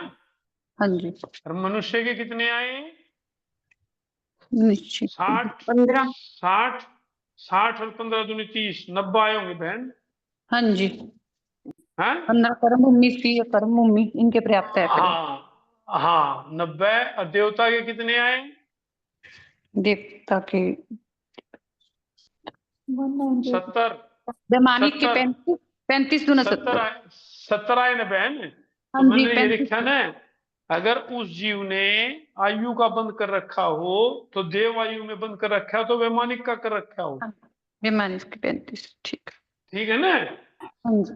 हाँ जी। और मनुष्य के कितने आए? निश्चित 15। 60 और 15 दूनी 30, 90 आए होंगे बहन। हाँ जी, हाँ 15 कर्म भूमि, 30 कर्म भूमि, इनके पर्याप्त है। हाँ 90। और देवता के कितने आए? देवता के 70। वैमानिक के 35 दूना 70 आए ना बहन। तो हाँ जी, मैंने ये 35। लिखा ना, अगर उस जीव ने आयु का बंद कर रखा हो तो देव आयु में बंद कर रखा हो तो वैमानिक का कर रखा हो। वैमानिक के 35, ठीक है ना। हाँ जी।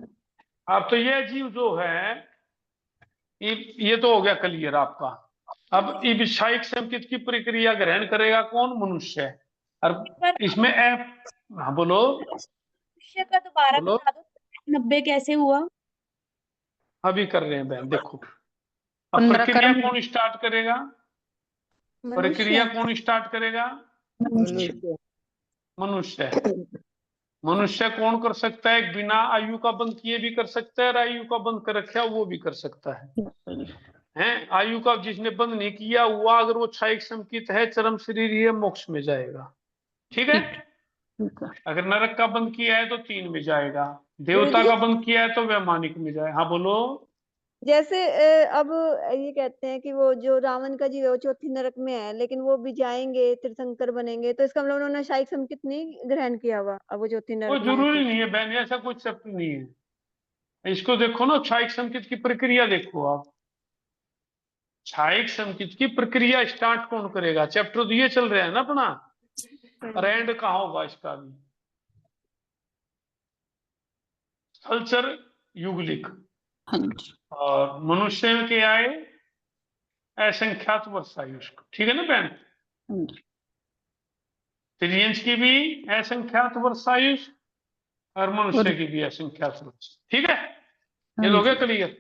अब तो ये जीव जो है ये तो हो गया क्लियर आपका। अब इस क्षायिक संकेत की प्रक्रिया ग्रहण करेगा कौन? मनुष्य। और इसमें हाँ बोलो। मनुष्य का दोबारा बोलो। बता दो, 90 कैसे हुआ? अभी कर रहे हैं बहन, देखो। अब प्रक्रिया कौन स्टार्ट करेगा? प्रक्रिया कौन स्टार्ट करेगा? मनुष्य। मनुष्य कौन कर सकता है? बिना आयु का बंद किए भी कर सकता है, और आयु का बंद कर रखा है वो भी कर सकता है। आयु का जिसने बंद नहीं किया हुआ, अगर वो क्षायिक संकेत है, चरम शरीर ही मोक्ष में जाएगा। ठीक है। अगर नरक का बंद किया है तो 3 में जाएगा, देवता का बंद किया है तो वैमानिक में जाए। हाँ बोलो। जैसे अब ये कहते हैं कि वो जो रावण का जीव है वो चौथी नरक में है, लेकिन वो भी जाएंगे, तीर्थंकर बनेंगे, तो इसका मतलब उन्होंने शायिक संकेत नहीं ग्रहण किया हुआ, अब वो चौथी वो नरक में है जरूरी तो। नहीं है बहन, ऐसा कुछ शब्द नहीं है। इसको देखो ना, क्षायिक संकेत की प्रक्रिया देखो आप। क्षायिक संकेत की प्रक्रिया स्टार्ट कौन करेगा? चैप्टर तो ये चल रहा है ना अपना, एंड कहाँ होगा इसका भी? स्थलचर युगलिक। और मनुष्य में क्या आए? असंख्यात वर्षायुष। ठीक है ना बहन। त्रियंश की भी असंख्यात वर्षायुष और मनुष्य की भी असंख्यात वर्ष। ठीक है, ये हो गया क्लियर।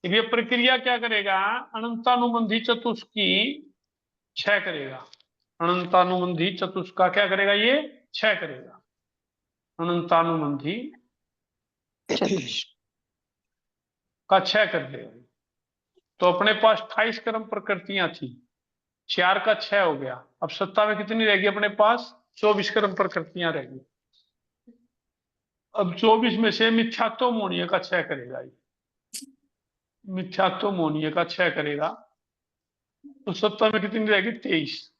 ये प्रक्रिया क्या करेगा? अनंतानुबंधी चतुष्की 6 करेगा। अनंतानुबंधी चतुष्क का क्या करेगा? ये 6 करेगा। अनंतानुबंधी का 6 कर देगा। तो अपने पास 28 कर्म प्रकृतियां थी, 4 का 6 हो गया। अब सत्ता में कितनी रहेगी अपने पास? 24 कर्म प्रकृतियां रहेगी। अब 24 में से मिथ्यात्व मोहनीय का 6 करेगा, मिथ्यात्व मोहनीय का 6 करेगा, तो सत्ता में कितनी रहेगी? 23।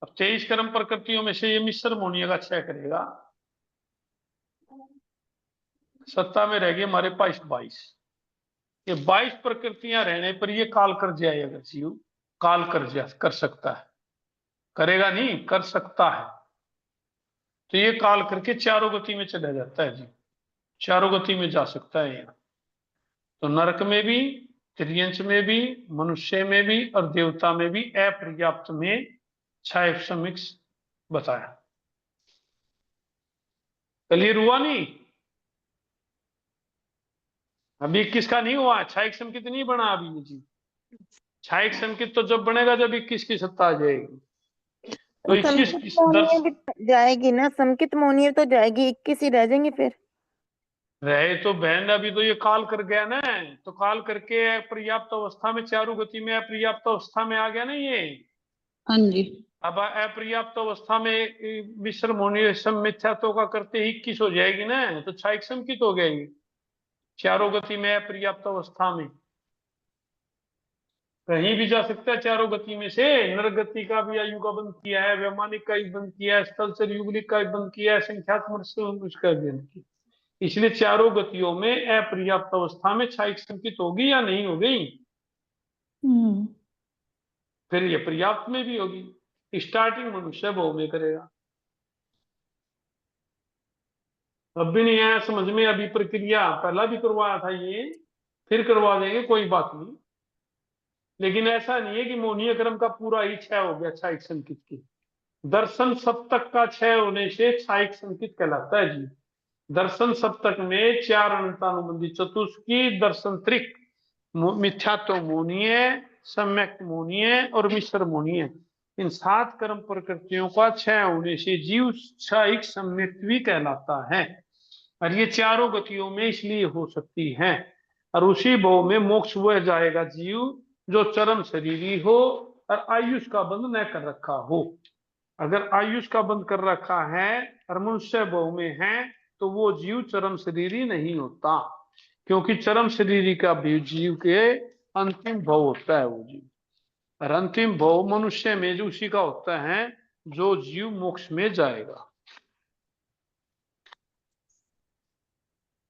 अब 23 कर्म प्रकृतियों में से ये मिश्र मोहनीय का 6 करेगा, सत्ता में रहेगी हमारे पास 22। ये 22 प्रकृतियां रहने पर ये काल कर जाएगा जीव, काल कर सकता है, करेगा नहीं, कर सकता है। तो ये काल करके चारों गति में चला जाता है जी, चारों गति में जा सकता है यहाँ। तो नरक में भी, त्रियंश में भी, मनुष्य में भी और देवता में भी अपर्याप्त में 6 समीक्ष बताया। क्लियर हुआ नहीं? अभी 21 का नहीं हुआ, 6 संकित नहीं बना अभी जी। 6 संकित तो जब बनेगा जब 21 की सत्ता आ जाएगी। तो 21 संकित मोहनीय भी जाएगी ना, संकित मोहनीय तो जाएगी, 21 ही रह जाएंगे फिर। रहे तो बहन, अभी तो ये काल कर गया ना, तो काल करके अपर्याप्त अवस्था में, चारों गति में अपर्याप्त अवस्था में आ गया ना ये। हाँ जी। अब अपर्याप्त अवस्था में मिश्र मोहनीय सम मिथ्यात्व का करते ही 21 हो जाएगी ना, तो 6 संकित हो गएगी चारों गति में अपर्याप्त अवस्था में। कहीं भी जा सकता है चारों गति में से। नर गति का भी आयु का बंद किया है, वैमानिक का भी बंद किया है, स्थलचर युगलिक का भी बंद किया है, संख्यात्मक का भी बंद किया। इसलिए चारों गतियों में अपर्याप्त अवस्था में 6 संकित होगी या नहीं हो गई? फिर ये पर्याप्त में भी होगी। स्टार्टिंग मनुष्य भाव में करेगा। अब भी नहीं आया समझ में? अभी प्रक्रिया पहला भी करवाया था ये, फिर करवा देंगे, कोई बात नहीं। लेकिन ऐसा नहीं है कि मोहनीय क्रम का पूरा ही 6 हो गया 6 संकित की। दर्शन सप्तक का 6 होने से 6 संकित कहलाता है जी। दर्शन सप्तक में 4 अनंतानुबंधी चतुष्की, दर्शन त्रिक, मिथ्यात्व मोहनीय, सम्यक मोहनीय और मिश्र मोहनीय, इन 7 कर्म प्रकृतियों का 6 होने से जीव 6 सम्यक भी कहलाता है। और ये चारों गतियों में इसलिए हो सकती है। और उसी भाव में मोक्ष वह जाएगा जीव जो चरम शरीरी हो और आयुष का बंध न कर रखा हो। अगर आयुष का बंध कर रखा है और मनुष्य भाव में है तो वो जीव चरम शरीरी नहीं होता, क्योंकि चरम शरीरी का भी जीव के अंतिम भाव होता है वो जीव। और अंतिम भाव मनुष्य में जो उसी का होता है जो जीव मोक्ष में जाएगा।